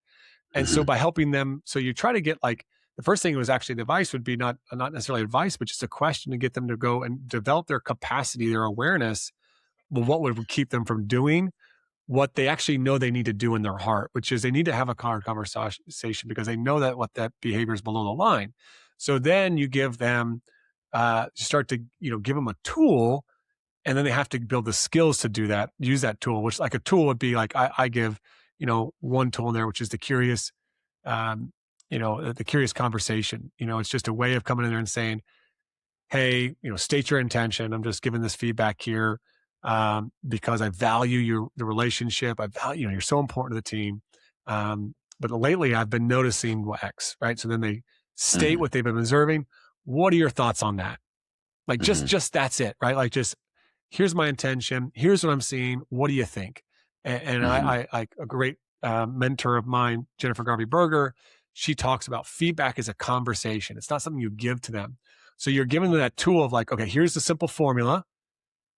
And so Hmm. by helping them, so you try to get like the first thing was actually the advice would be not necessarily advice, but just a question to get them to go and develop their capacity, their awareness. Well, what would keep them from doing what they actually know they need to do in their heart, which is they need to have a conversation because they know that what that behavior is below the line. So then you give them, start to, give them a tool and then they have to build the skills to do that, use that tool, which like a tool would be like, I give, one tool in there, which is the curious, um, the curious conversation. It's just a way of coming in there and saying, hey, state your intention. I'm just giving this feedback here because I value the relationship. I value, you're so important to the team. But lately I've been noticing X, right? So then they state Hmm. what they've been observing. What are your thoughts on that? Like Hmm. just that's it, right? Like just here's my intention. Here's what I'm seeing. What do you think? And Hmm. I a great mentor of mine, Jennifer Garvey Berger. she talks about feedback is a conversation. It's not something you give to them. So you're giving them that tool of like, okay, here's the simple formula.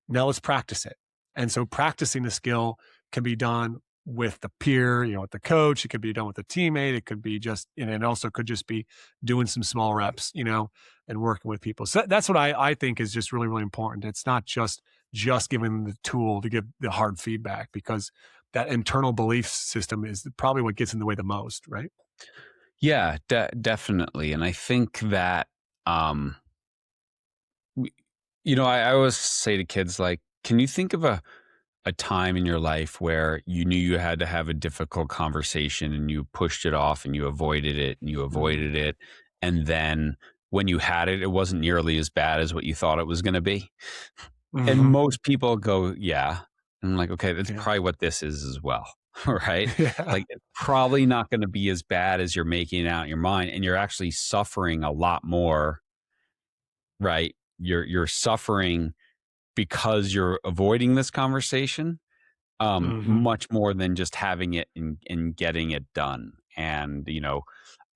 Now let's practice it. And so practicing the skill can be done with the peer, with the coach. It could be done with a teammate. It could be just, it also could just be doing some small reps, and working with people. So that's what I think is just really, really important. It's not just giving them the tool to give the hard feedback, because that internal belief system is probably what gets in the way the most, right? Yeah, definitely. And I think that, um, we- I always say to kids, like, can you think of a time in your life where you knew you had to have a difficult conversation and you pushed it off and you avoided it and you Mm. avoided it. And then when you had it, it wasn't nearly as bad as what you thought it was going to be. And Mhm. most people go, yeah. And I'm like, okay, that's Yeah. probably what this is as well. Right. Yeah. Like, it's probably not going to be as bad as you're making it out in your mind. And you're actually suffering a lot more. Right. You're suffering because you're avoiding this conversation, Mhm. much more than just having it and getting it done. And,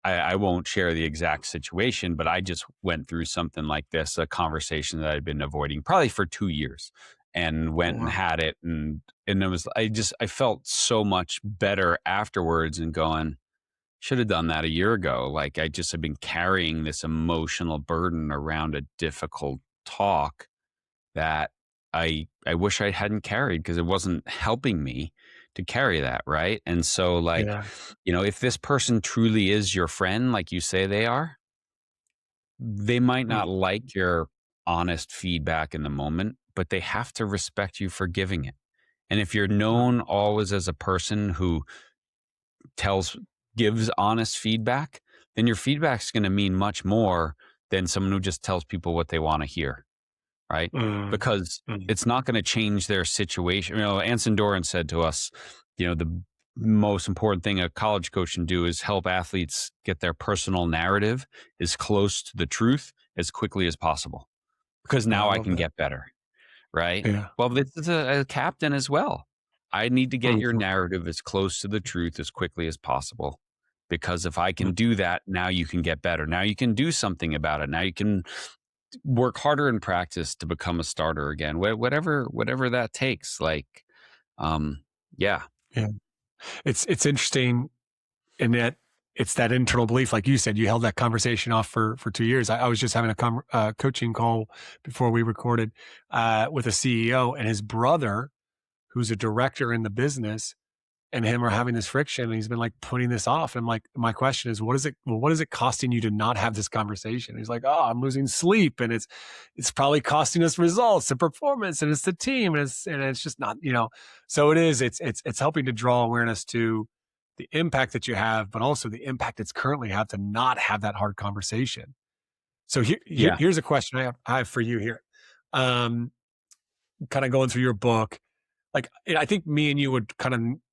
I won't share the exact situation, but I just went through something like this, a conversation that I'd been avoiding probably for 2 years, and Oh, went and wow. had it. And it was, I felt so much better afterwards and going, should have done that a year ago. Like, I just have been carrying this emotional burden around a difficult talk that I wish I hadn't carried, because it wasn't helping me to carry that, right? And so, like, Yeah. if this person truly is your friend, like you say they are, they might not Mm. like your honest feedback in the moment, but they have to respect you for giving it. And if you're Mm. known always as a person who tells gives honest feedback, then your feedback's going to mean much more than someone who just tells people what they want to hear, right? Mm. Because Mm. it's not going to change their situation. Anson Doran said to us, the most important thing a college coach can do is help athletes get their personal narrative as close to the truth as quickly as possible, because Oh, I now I love can that. get better, right? Yeah. Well, this is a captain as well. I need to get your Mhm. narrative as close to the truth as quickly as possible. Because if I Mm. can do that, now you can get better. Now you can do something about it. Now you can work harder in practice to become a starter again. Whatever that takes. Like, um, yeah, Yeah. It's interesting in that it's that internal belief, like you said, you held that conversation off for 2 years. I was just having a coaching call before we recorded, with a CEO and his brother, who's a director in the business, and him are having this friction, and he's been like putting this off. And like, my question is, what is it costing you to not have this conversation? He's like, oh, I'm losing sleep, and it's probably costing us results and performance, and it's the team, and it's just not, so it is, it's helping to draw awareness to the impact that you have, but also the impact it's currently have to not have that hard conversation. So yeah, here's a question I have for you here. Um, Kind of going through your book, like, I think me and you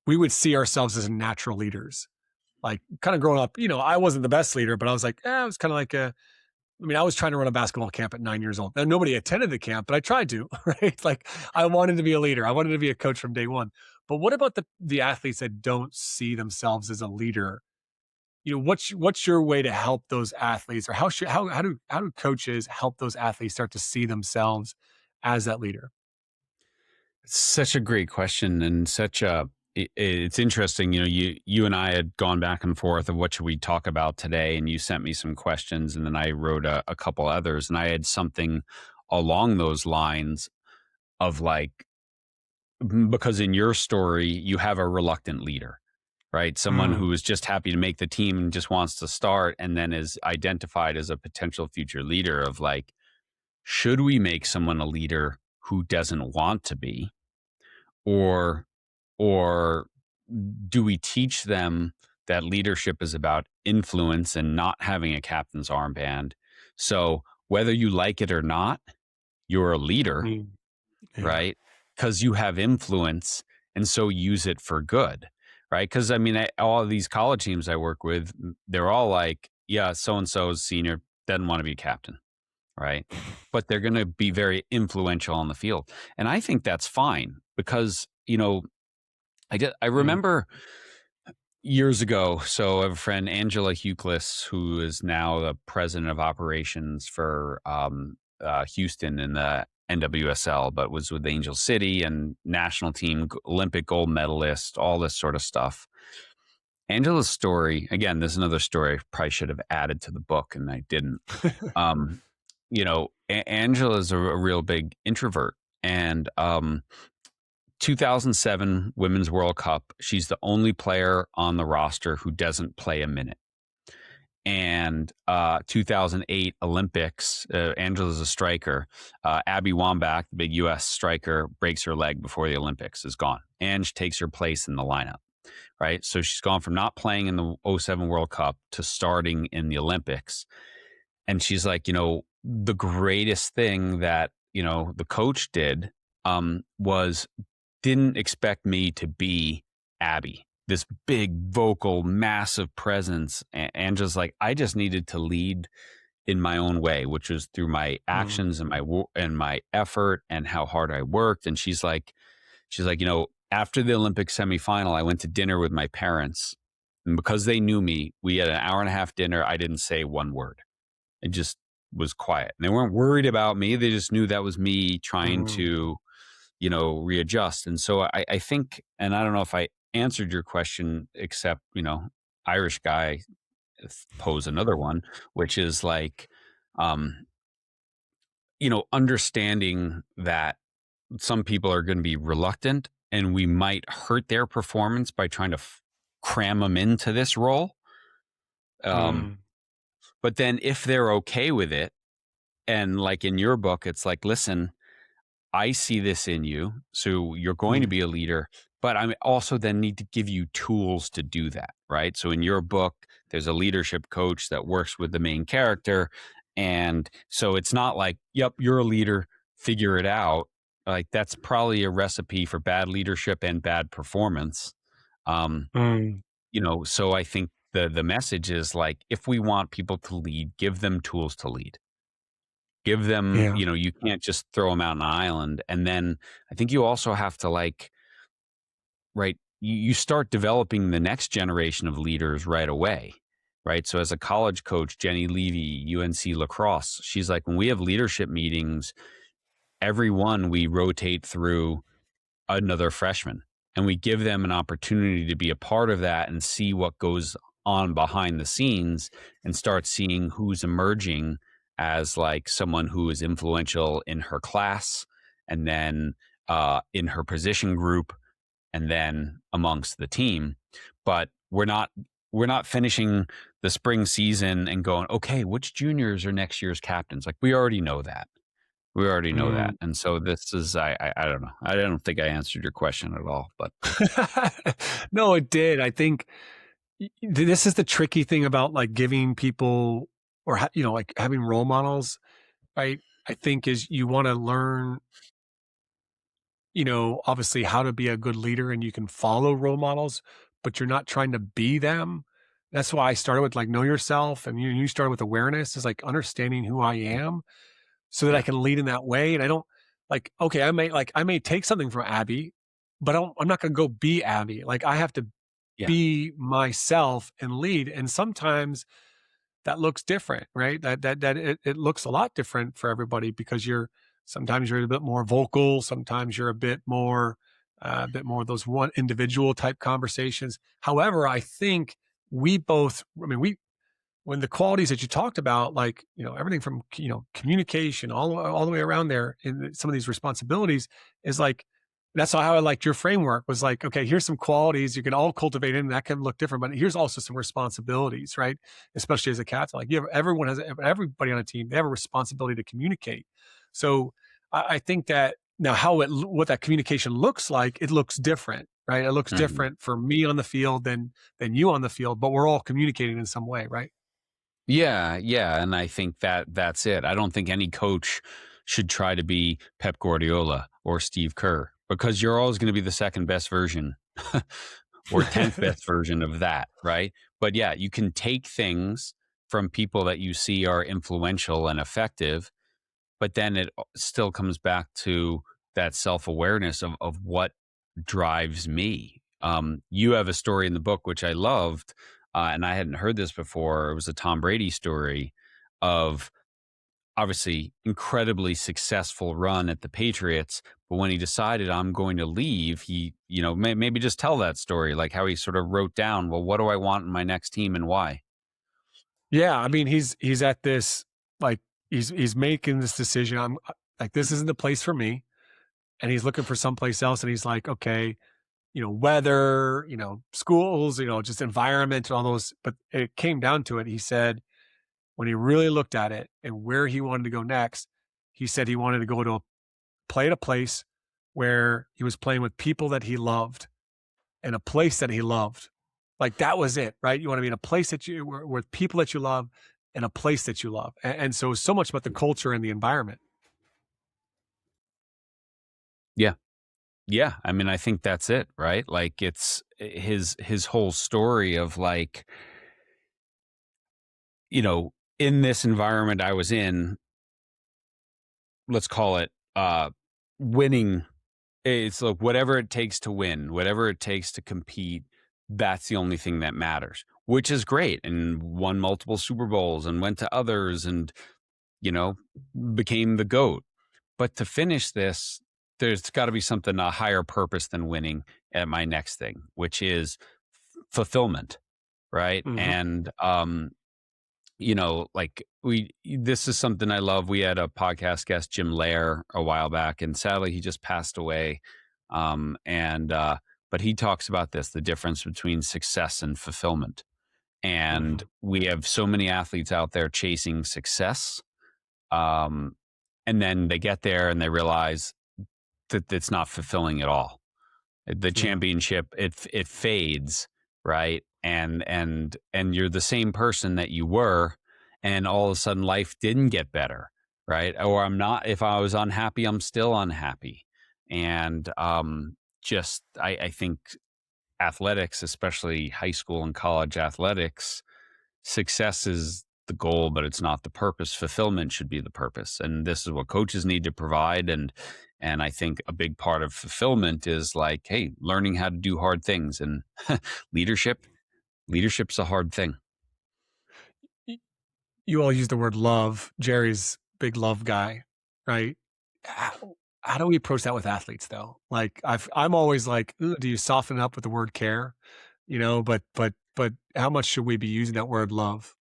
we would see ourselves as natural leaders. Like, kind of growing up, I wasn't the best leader, but I was like, I was kind of like I was trying to run a basketball camp at 9 years old. And nobody attended the camp, but I tried to, right? Like, I wanted to be a leader. I wanted to be a coach from day one. But what about the athletes that don't see themselves as a leader? What's your way to help those athletes, or how do coaches help those athletes start to see themselves as that leader? such a great question, and it's interesting. You and I had gone back and forth of what should we talk about today, and you sent me some questions, and then I wrote a couple others, and I had something along those lines of like, because in your story you have a reluctant leader, right? Someone Mm. who is just happy to make the team and just wants to start, and then is identified as a potential future leader. Of like, should we make someone a leader who doesn't want to be, or or do we teach them that leadership is about influence and not having a captain's armband? So whether you like it or not, you're a leader, Mm. Yeah. right? Because you have influence, and so use it for good, right? Because I mean, all of these college teams I work with, they're all like, yeah, so and so's senior, doesn't want to be captain, right? But they're going to be very influential on the field, and I think that's fine, because I Mm. remember, years ago. So I have a friend, Angela Huclis, who is now the president of operations for Houston in the NWSL, but was with Angel City and national team, Olympic gold medalist, all this sort of stuff. Angela's story, again, this is another story I probably should have added to the book, and I didn't. Um, Angela is a real big introvert. And 2007 Women's World Cup, she's the only player on the roster who doesn't play a minute. And 2008 Olympics, Angela's a striker. Abby Wambach, the big U.S. striker, breaks her leg before the Olympics, is gone. Ange takes her place in the lineup, right? So she's gone from not playing in the '07 World Cup to starting in the Olympics. And she's like, the greatest thing that, the coach did was didn't expect me to be Abby, this big vocal, massive presence. And just like, I just needed to lead in my own way, which was through my Mm. actions and my effort and how hard I worked. And she's like, after the Olympic semifinal, I went to dinner with my parents, and because they knew me, we had an hour and a half dinner. I didn't say one word. It just was quiet. And they weren't worried about me. They just knew that was me trying Mm. to, readjust. And so I think, and I don't know if I answered your question, except, Irish guy pose another one, which is like, um, understanding that some people are going to be reluctant and we might hurt their performance by trying to cram them into this role. Mm. But then if they're okay with it, and like in your book, it's like, listen, I see this in you. So you're going to Mm. be a leader, but I also then need to give you tools to do that. Right. So in your book, there's a leadership coach that works with the main character. And so it's not like, yep, you're a leader, figure it out. Like that's probably a recipe for bad leadership and bad performance. Um, Mm. so I think the message is like, if we want people to lead, give them tools to lead. Give them, Yeah. you can't just throw them out on an island. And then I think you also have to like, right, you start developing the next generation of leaders right away. Right. So as a college coach, Jenny Levy, UNC lacrosse, she's like, when we have leadership meetings, everyone we rotate through another freshman and we give them an opportunity to be a part of that and see what goes on behind the scenes and start seeing who's emerging as like someone who is influential in her class and then in her position group and then amongst the team. But we're not finishing the spring season and going, okay, which juniors are next year's captains? Like we already know that. We already know that. Mm. And so this is I don't know. I don't think I answered your question at all, but No, it did. I think this is the tricky thing about like giving people or like having role models, right? I think is you want to learn, obviously how to be a good leader and you can follow role models, but you're not trying to be them. That's why I started with like know yourself, and you started with awareness is like understanding who I am so that I yeah. can lead in that way. And I don't like, okay, I may take something from Abby, but I'm not going to go be Abby. Like I have to Yeah. be myself and lead. And sometimes that looks different, right? It looks a lot different for everybody because sometimes you're a bit more vocal, sometimes you're a bit more of those one individual type conversations. However, I think we when the qualities that you talked about, like, everything from, communication all the way around there in some of these responsibilities is like, that's how I liked your framework was like, okay, here's some qualities you can all cultivate and that can look different, but here's also some responsibilities, right? Especially as a captain, like everybody on a team, they have a responsibility to communicate. So I think that now what that communication looks like, it looks different, right? It looks Mhm. different for me on the field than you on the field, but we're all communicating in some way, right? Yeah, yeah, and I think that's it. I don't think any coach should try to be Pep Guardiola or Steve Kerr because you're always going to be the second best version or 10th best version of that, right? But yeah, you can take things from people that you see are influential and effective, but then it still comes back to that self-awareness of what drives me. You have a story in the book which I loved, and I hadn't heard this before. It was a Tom Brady story of obviously incredibly successful run at the Patriots, but when he decided I'm going to leave, he, maybe just tell that story, like how he sort of wrote down, well, what do I want in my next team and why? Yeah, I mean, he's at this, like, he's making this decision. I'm like, this isn't the place for me, and he's looking for someplace else, and he's like, okay, weather, schools, just environment and all those. But it came down to it. He said when he really looked at it and where he wanted to go next, he said he wanted to go to play at a place where he was playing with people that he loved and a place that he loved. Like that was it, right? You want to be in a place that you with people that you love and a place that you love. And so much about the culture and the environment. Yeah. Yeah. I mean, I think that's it, right? Like it's his whole story of like, in this environment I was in, let's call it winning. It's like whatever it takes to win, whatever it takes to compete, that's the only thing that matters, which is great. And won multiple Super Bowls and went to others and, you know, became the GOAT. But to finish this, there's got to be something, a higher purpose than winning at my next thing, which is fulfillment. Right. Hmm. And, like this is something I love. We had a podcast guest, Jim Lair, a while back, and sadly he just passed away. But he talks about this, the difference between success and fulfillment. And Hmm. we have so many athletes out there chasing success. Um, and then they get there and they realize that it's not fulfilling at all. The Yeah. championship, it fades, right? And you're the same person that you were, and all of a sudden life didn't get better, right? Or I'm not, if I was unhappy, I'm still unhappy. And just I think athletics, especially high school and college athletics, success is the goal, but it's not the purpose. Fulfillment should be the purpose. And this is what coaches need to provide. And I think a big part of fulfillment is like, hey, learning how to do hard things. And leadership, leadership's a hard thing. Y- You all use the word love. Jerry's big love guy, right? How do we approach that with athletes though? Like I'm always like, "Ooh, do you soften it up with the word care? But how much should we be using that word love?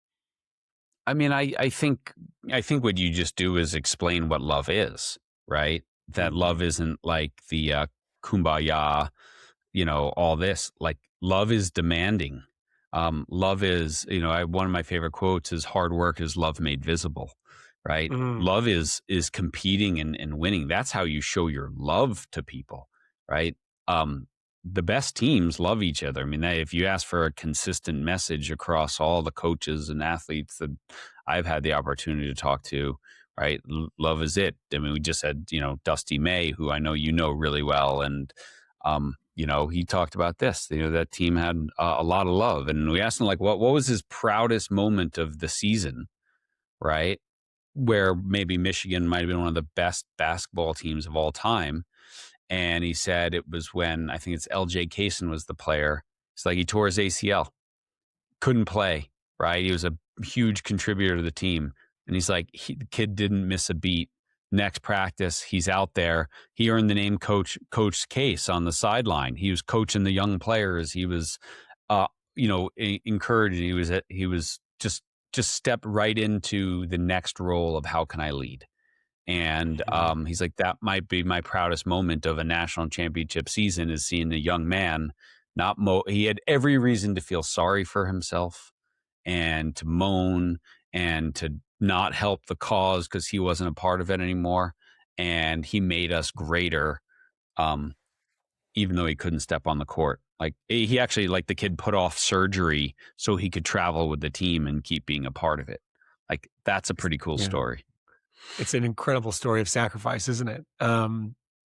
I mean, I think what you just do is explain what love is, right? That love Mhm. isn't like the kumbaya, all this. Like love is demanding. Love is, one of my favorite quotes is hard work is love made visible, right? Mm. Love is competing and winning. That's how you show your love to people, right? Um, the best teams love each other. I mean, if you ask for a consistent message across all the coaches and athletes that I've had the opportunity to talk to, right? Love is it. I mean, we just had, Dusty May, who I know you know really well. And, he talked about this, that team had a lot of love. And we asked him, like, what was his proudest moment of the season, right? Where maybe Michigan might have been one of the best basketball teams of all time. And he said it was when I think it's LJ Kaysen was the player. It's like he tore his ACL, couldn't play, right? He was a huge contributor to the team. And he's like, the kid didn't miss a beat. Next practice, he's out there. He earned the name Coach Case on the sideline. He was coaching the young players. He was, encouraged. He was just stepped right into the next role of how can I lead. And Mhm. he's like, that might be my proudest moment of a national championship season is seeing a young man he had every reason to feel sorry for himself and to moan and to not help the cause because he wasn't a part of it anymore. And he made us greater, um, even though he couldn't step on the court. Like he actually, like the kid put off surgery so he could travel with the team and keep being a part of it. Like that's a pretty cool Yeah. story. It's an incredible story of sacrifice, isn't it?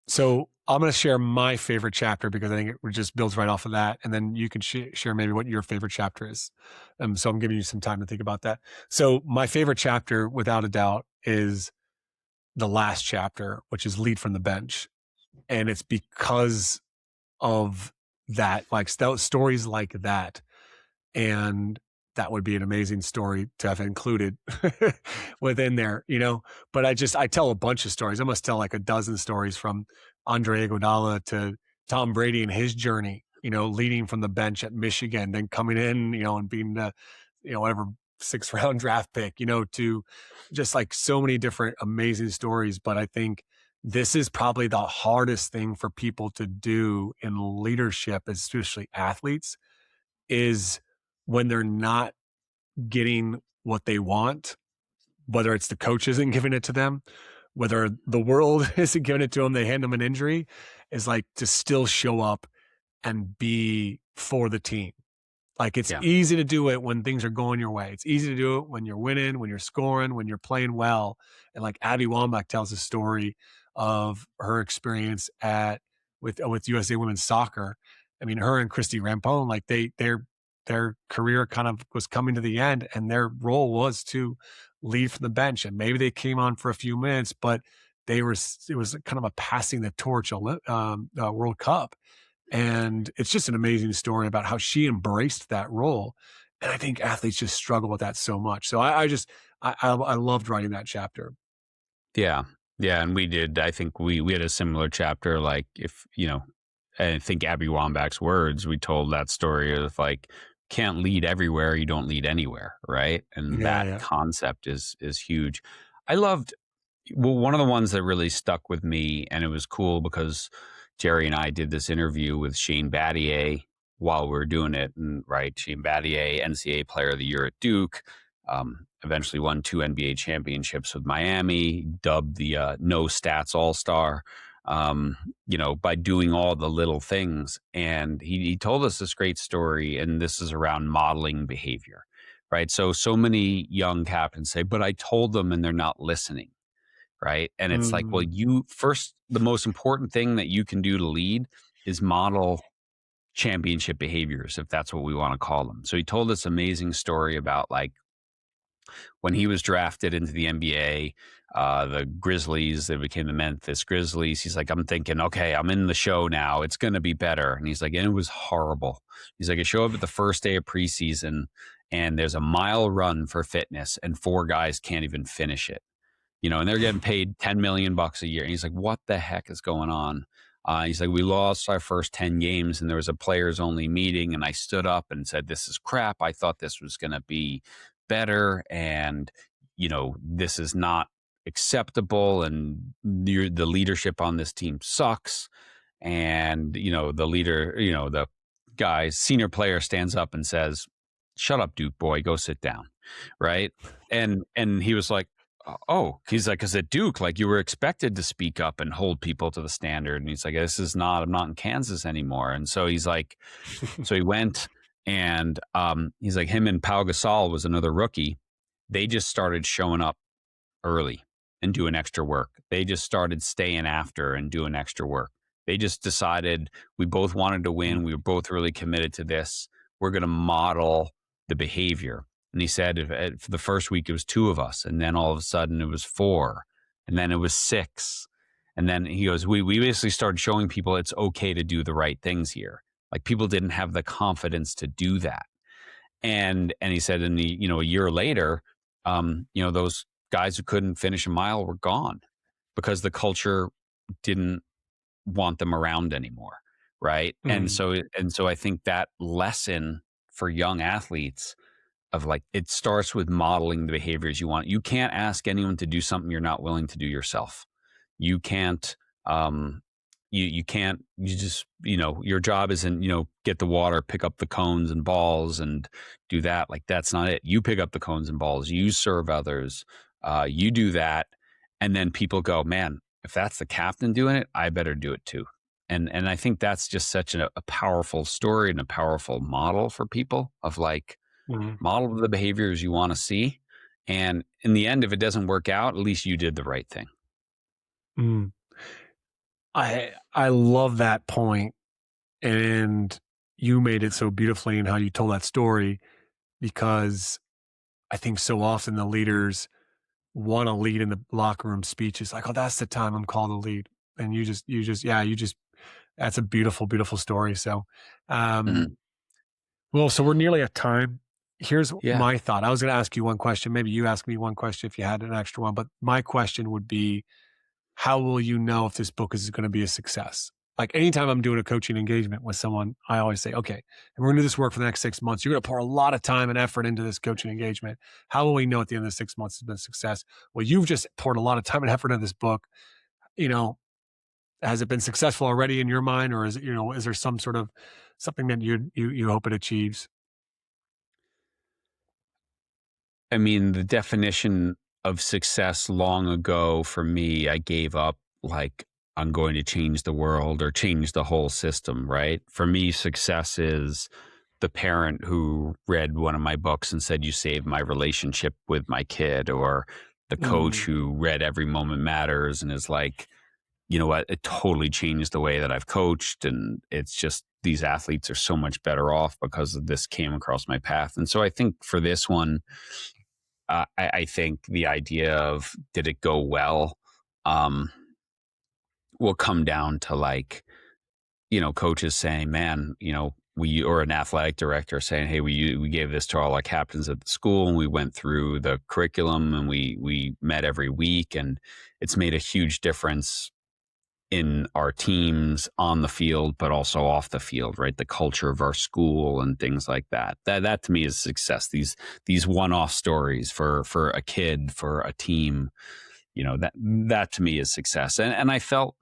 So I'm going to share my favorite chapter because I think it just builds right off of that, and then you can share maybe what your favorite chapter is. So I'm giving you some time to think about that. So my favorite chapter, without a doubt, is the last chapter, which is lead from the bench, and it's because of that, like stories like that. And that would be an amazing story to have included within there, you know. But I tell a bunch of stories. I must tell like a dozen stories, from Andre Iguodala to Tom Brady and his journey, you know, leading from the bench at Michigan, then coming in, you know, and being the, you know, whatever, sixth round draft pick, you know, to just like so many different amazing stories. But I think this is probably the hardest thing for people to do in leadership, especially athletes, is when they're not getting what they want, whether it's the coach isn't giving it to them, whether the world isn't giving it to them, they hand them an injury, is like to still show up and be for the team. Like, it's Yeah. easy to do it when things are going your way. It's easy to do it when you're winning, when you're scoring, when you're playing well. And like Abby Wambach tells a story of her experience with USA Women's Soccer. I mean, her and Christy Rampone, like their career kind of was coming to the end, and their role was to lead from the bench. And maybe they came on for a few minutes, but it was kind of a passing the torch World Cup. And it's just an amazing story about how she embraced that role. And I think athletes just struggle with that so much. So I loved writing that chapter. Yeah. Yeah, and we did. I think we had a similar chapter. Like, if you know, I think Abby Wambach's words, we told that story of like, can't lead everywhere, you don't lead anywhere, right? And Yeah, that yeah. concept is huge. I loved, well, one of the ones that really stuck with me, and it was cool because Jerry and I did this interview with Shane Battier while we were doing it. And right, Shane Battier, NCAA Player of the Year at Duke, eventually won 2 NBA championships with Miami, dubbed the no stats all star. You know, by doing all the little things. And he told us this great story, and this is around modeling behavior, right? So many young captains say, but I told them and they're not listening, right? And it's like, well, Mm, you first, the most important thing that you can do to lead is model championship behaviors, if that's what we want to call them. So he told this amazing story about like when he was drafted into the NBA, the Grizzlies, they became the Memphis Grizzlies. He's like, I'm thinking, okay, I'm in the show now. It's going to be better. And he's like, and it was horrible. He's like, I show up at the first day of preseason and there's a mile run for fitness and 4 guys can't even finish it, you know, and they're getting paid 10 million bucks a year. And he's like, what the heck is going on? He's like, we lost our first 10 games and there was a players only meeting. And I stood up and said, this is crap. I thought this was going to be better. And, you know, this is not acceptable. And the leadership on this team sucks. And, you know, the leader, you know, the guy's senior player stands up and says, shut up, Duke boy, go sit down. Right. And he was like, oh, he's like, because at Duke, like you were expected to speak up and hold people to the standard. And he's like, this is not, I'm not in Kansas anymore. And so he's like, so he went and he's like, him and Pau Gasol was another rookie. They just started showing up early and doing extra work. They just started staying after and doing extra work. They just decided we both wanted to win. We were both really committed to this. We're going to model the behavior. And he said for the first week, it was 2 of us. And then all of a sudden it was 4. And then it was 6. And then he goes, we basically started showing people it's okay to do the right things here. Like people didn't have the confidence to do that. And he said, in the, you know, a year later, you know, those guys who couldn't finish a mile were gone because the culture didn't want them around anymore, right? mm, And so I think that lesson for young athletes of like, it starts with modeling the behaviors you want. You can't ask anyone to do something you're not willing to do yourself. You can't, um, you can't, you just, you know, your job isn't, you know, get the water, pick up the cones and balls and do that. Like, that's not it. You pick up the cones and balls, you serve others, you do that. And then people go, man, if that's the captain doing it, I better do it too. And I think that's just such a powerful story and a powerful model for people of like, mm, model the behaviors you want to see. And in the end, if it doesn't work out, at least you did the right thing. mm. I love that point, and you made it so beautifully in how you told that story, because I think so often the leaders want to lead in the locker room speeches like, oh, that's the time I'm called to lead. And you just That's a beautiful, beautiful story. So, Mhm. well, so we're nearly at time. Here's Yeah. my thought. I was going to ask you one question. Maybe you ask me one question if you had an extra one. But my question would be, how will you know if this book is going to be a success? Like anytime I'm doing a coaching engagement with someone, I always say, okay, and we're going to do this work for the next 6 months. You're going to pour a lot of time and effort into this coaching engagement. How will we know at the end of the 6 months it's been a success? Well, you've just poured a lot of time and effort into this book. You know, has it been successful already in your mind, or is it, is there some sort of something that you hope it achieves? I mean, the definition of success long ago for me, I gave up like I'm going to change the world or change the whole system, right? For me, success is the parent who read one of my books and said, "You saved my relationship with my kid," or the coach Mm, who read Every Moment Matters and is like, you know what, it totally changed the way that I've coached. And it's just these athletes are so much better off because of this came across my path. And so I think for this one, I think the idea of did it go well um, will come down to like, coaches saying, man, we or an athletic director saying, hey, we gave this to all our captains at the school and we went through the curriculum and we met every week and it's made a huge difference in our teams on the field, but also off the field, right? The culture of our school and things like that. That to me is success. These one-off stories for a kid, for a team, that to me is success. And I felt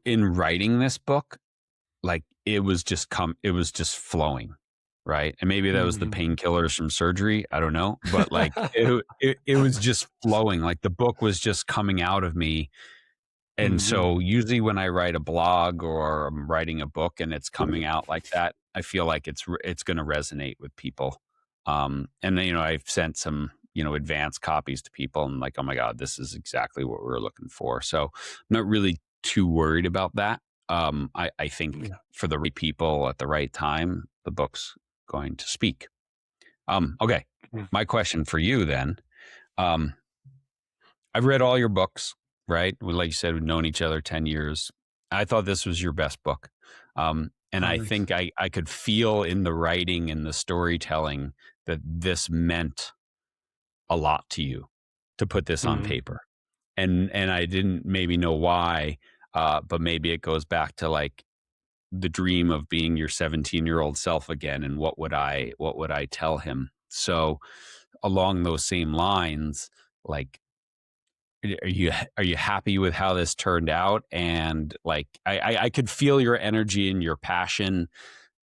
in writing this book like it was just flowing, right? And maybe that was the mhm. painkillers from surgery. I don't know, but like it was just flowing. Like the book was just coming out of me. And Mhm. so usually when I write a blog or I'm writing a book and it's coming out like that, I feel like it's going to resonate with people. And then, I've sent some, advanced copies to people and like, oh my God, this is exactly what we are looking for. So I'm not really too worried about that. I think Yeah. for the right people at the right time, the book's going to speak. Okay. Mm, My question for you then, um, I've read all your books, right? Like you said, we've known each other 10 years. I thought this was your best book. And I thanks. think I could feel in the writing and the storytelling that this meant a lot to you to put this on Mhm. paper. And I didn't maybe know why, but maybe it goes back to like the dream of being your 17-year-old self again. And what would I tell him? So along those same lines, like are you happy with how this turned out? And like I could feel your energy and your passion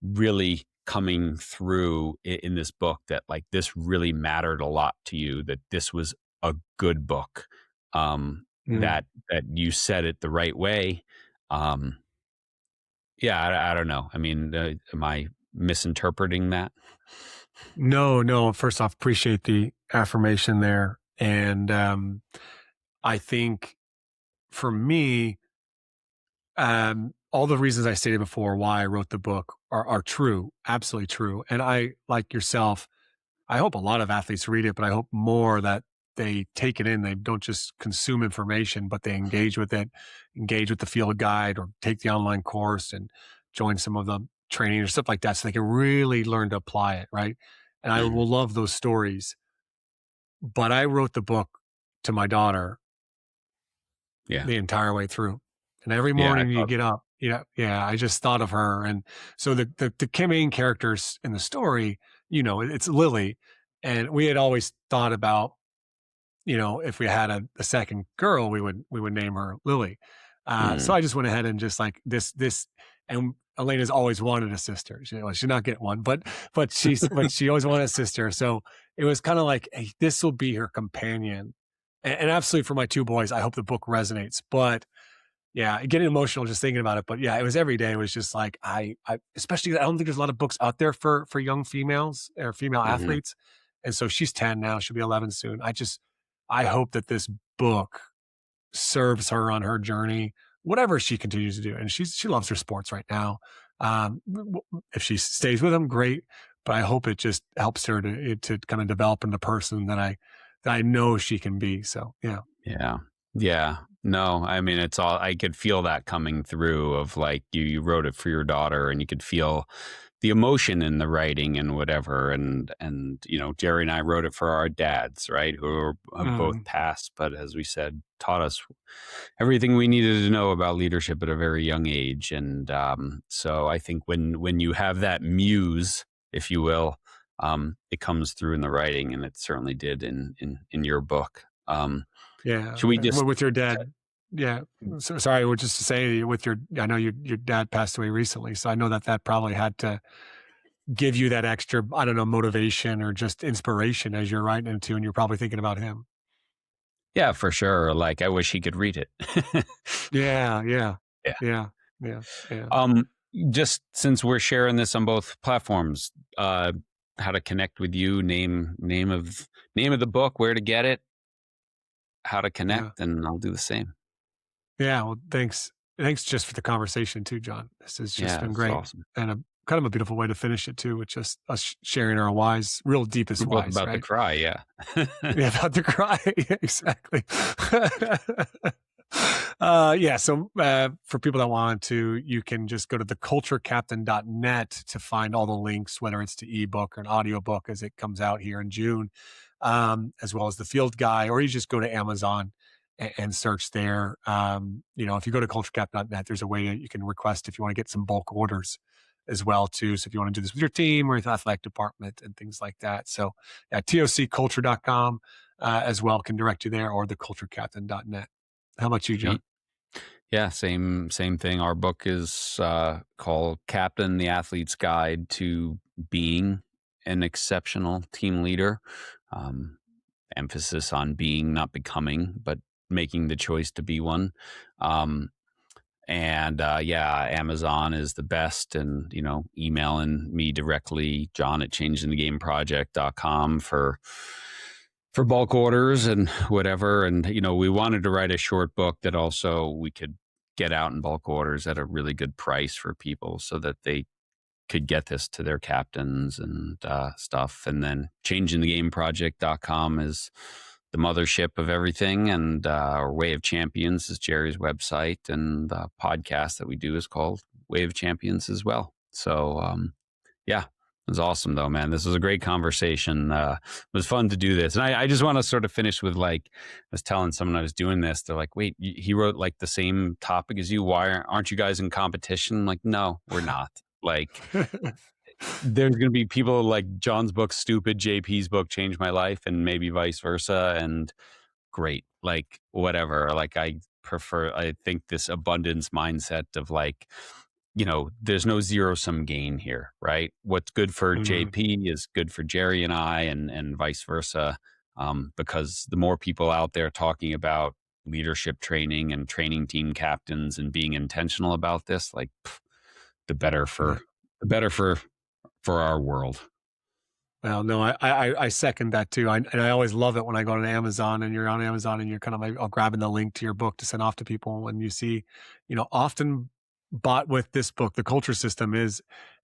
really coming through in this book, that like this really mattered a lot to you, that this was a good book, Mm. that you said it the right way. um yeah, I don't know, I mean, am I misinterpreting that? No, no, first off, appreciate the affirmation there, and, I think for me, all the reasons I stated before why I wrote the book are true, absolutely true, and I, like yourself, I hope a lot of athletes read it, but I hope more that they take it in. They don't just consume information, but they engage with it, engage with the field guide, or take the online course and join some of the training or stuff like that, so they can really learn to apply it. Right. And I will love those stories. But I wrote the book to my daughter Yeah, the entire way through. And every yeah, I morning you thought. get up, yeah, I just thought of her. And so the main characters in the story, it's Lily. And we had always thought about, if we had a second girl, we would name her Lily. So Mm, I just went ahead and just like this, and Elena's always wanted a sister. She's not getting one, but she always wanted a sister. So it was kind of like, hey, this will be her companion. And absolutely for my two boys, I hope the book resonates. But yeah, getting emotional just thinking about it. But yeah, it was every day. It was just like I especially I don't think there's a lot of books out there for young females or female mhm. athletes. And so she's 10 now. She'll be 11 soon. I hope that this book serves her on her journey, whatever she continues to do. And she loves her sports right now. If she stays with them, great. But I hope it just helps her to kind of develop into the person that I know she can be. So yeah. Yeah. Yeah. No, I mean, it's all, I could feel that coming through of like you wrote it for your daughter and you could feel the emotion in the writing and whatever. And, Jerry and I wrote it for our dads, right? Have both Mm, passed, but as we said, taught us everything we needed to know about leadership at a very young age. And, so I think when you have that muse, if you will, it comes through in the writing, and it certainly did in your book. yeah. Should we Well, just, with your dad, yeah. So, sorry, well, just to say with I know your dad passed away recently, so I know that probably had to give you that extra, I don't know, motivation or just inspiration as you're writing into, and you're probably thinking about him. yeah, for sure. Like, I wish he could read it. Yeah, yeah, Yeah. yeah, yeah, yeah, Um, just since we're sharing this on both platforms, how to connect with you, name of the book, where to get it, how to yeah. connect, and I'll do the same. Yeah, well, thanks. Thanks just for the conversation too, John. This has just Yeah, been it's great awesome. and a kind of a beautiful way to finish it too, with just us sharing our whys, real deepest We're both whys, about to right? cry. Yeah. Yeah, about to cry. Yeah, exactly. Yeah. So for people that want to, you can just go to theculturecaptain.net to find all the links, whether it's to ebook or an audiobook as it comes out here in June, as well as the field guide, or you just go to Amazon and search there. If you go to culturecaptain.net, there's a way that you can request if you want to get some bulk orders as well too. So if you want to do this with your team or your athletic department and things like that. So tocculture.com as well can direct you there, or theculturecaptain.net. How about you, John? Sweet. Yeah, same thing. Our book is called Captain: The Athlete's Guide to Being an Exceptional Team Leader. Um, Emphasis on being, not becoming, but making the choice to be one. Um, and yeah, Amazon is the best. And, emailing me directly, John at changingthegameproject.com for bulk orders and whatever. And, we wanted to write a short book that also we could get out in bulk orders at a really good price for people so that they could get this to their captains and stuff. And then changingthegameproject.com is the mothership of everything. And our Way of Champions is Jerry's website. And the podcast that we do is called Way of Champions as well. So, yeah, it was awesome though, man. This was a great conversation. It was fun to do this. And I just want to sort of finish with, like, I was telling someone I was doing this. They're like, wait, he wrote like the same topic as you. Why aren't you guys in competition? I'm like, no, we're not. Like, there's going to be people like John's book, Stupid, JP's book, Changed My Life, and maybe vice versa. And great, like, whatever. Like, I think this abundance mindset of like, there's no zero sum gain here, right? What's good for Mhm. JP is good for Jerry and I, and vice versa. Because the more people out there talking about leadership training and training team captains and being intentional about this, like, the better Yeah. for the better for our world. Well, no, I second that too. And I always love it when I go on Amazon and you're on Amazon and you're kind of like grabbing the link to your book to send off to people. And you see, often bought with this book, the culture system is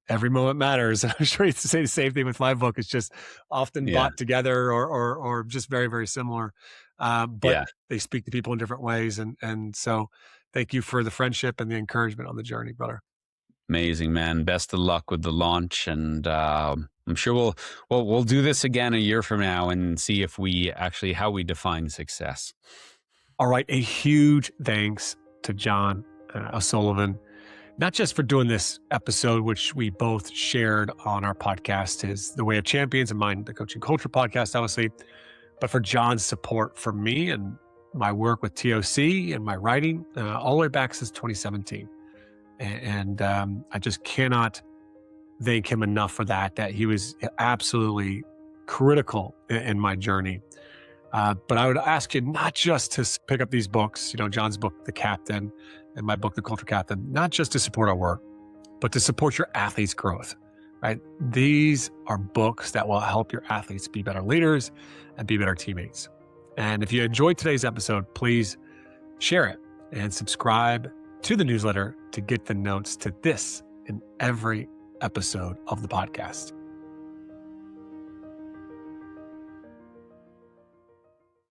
every moment matters. I'm sure you say the same thing with my book. It's just often Yeah, bought together or just very, very similar. But yeah, they speak to people in different ways. And so thank you for the friendship and the encouragement on the journey, brother. amazing, man. Best of luck with the launch, and I'm sure we'll do this again a year from now and see if we actually how we define success. All right. A huge thanks to John O'Sullivan, not just for doing this episode, which we both shared on our podcast, is The Way of Champions and mine, the Coaching Culture podcast, obviously, but for John's support for me and my work with TOC and my writing all the way back since 2017. And I just cannot thank him enough for that he was absolutely critical in my journey. But I would ask you not just to pick up these books, John's book, The Captain, and my book, The Culture Captain, not just to support our work, but to support your athletes' growth, right? These are books that will help your athletes be better leaders and be better teammates. And if you enjoyed today's episode, please share it and subscribe to the newsletter to get the notes to this in every episode of the podcast.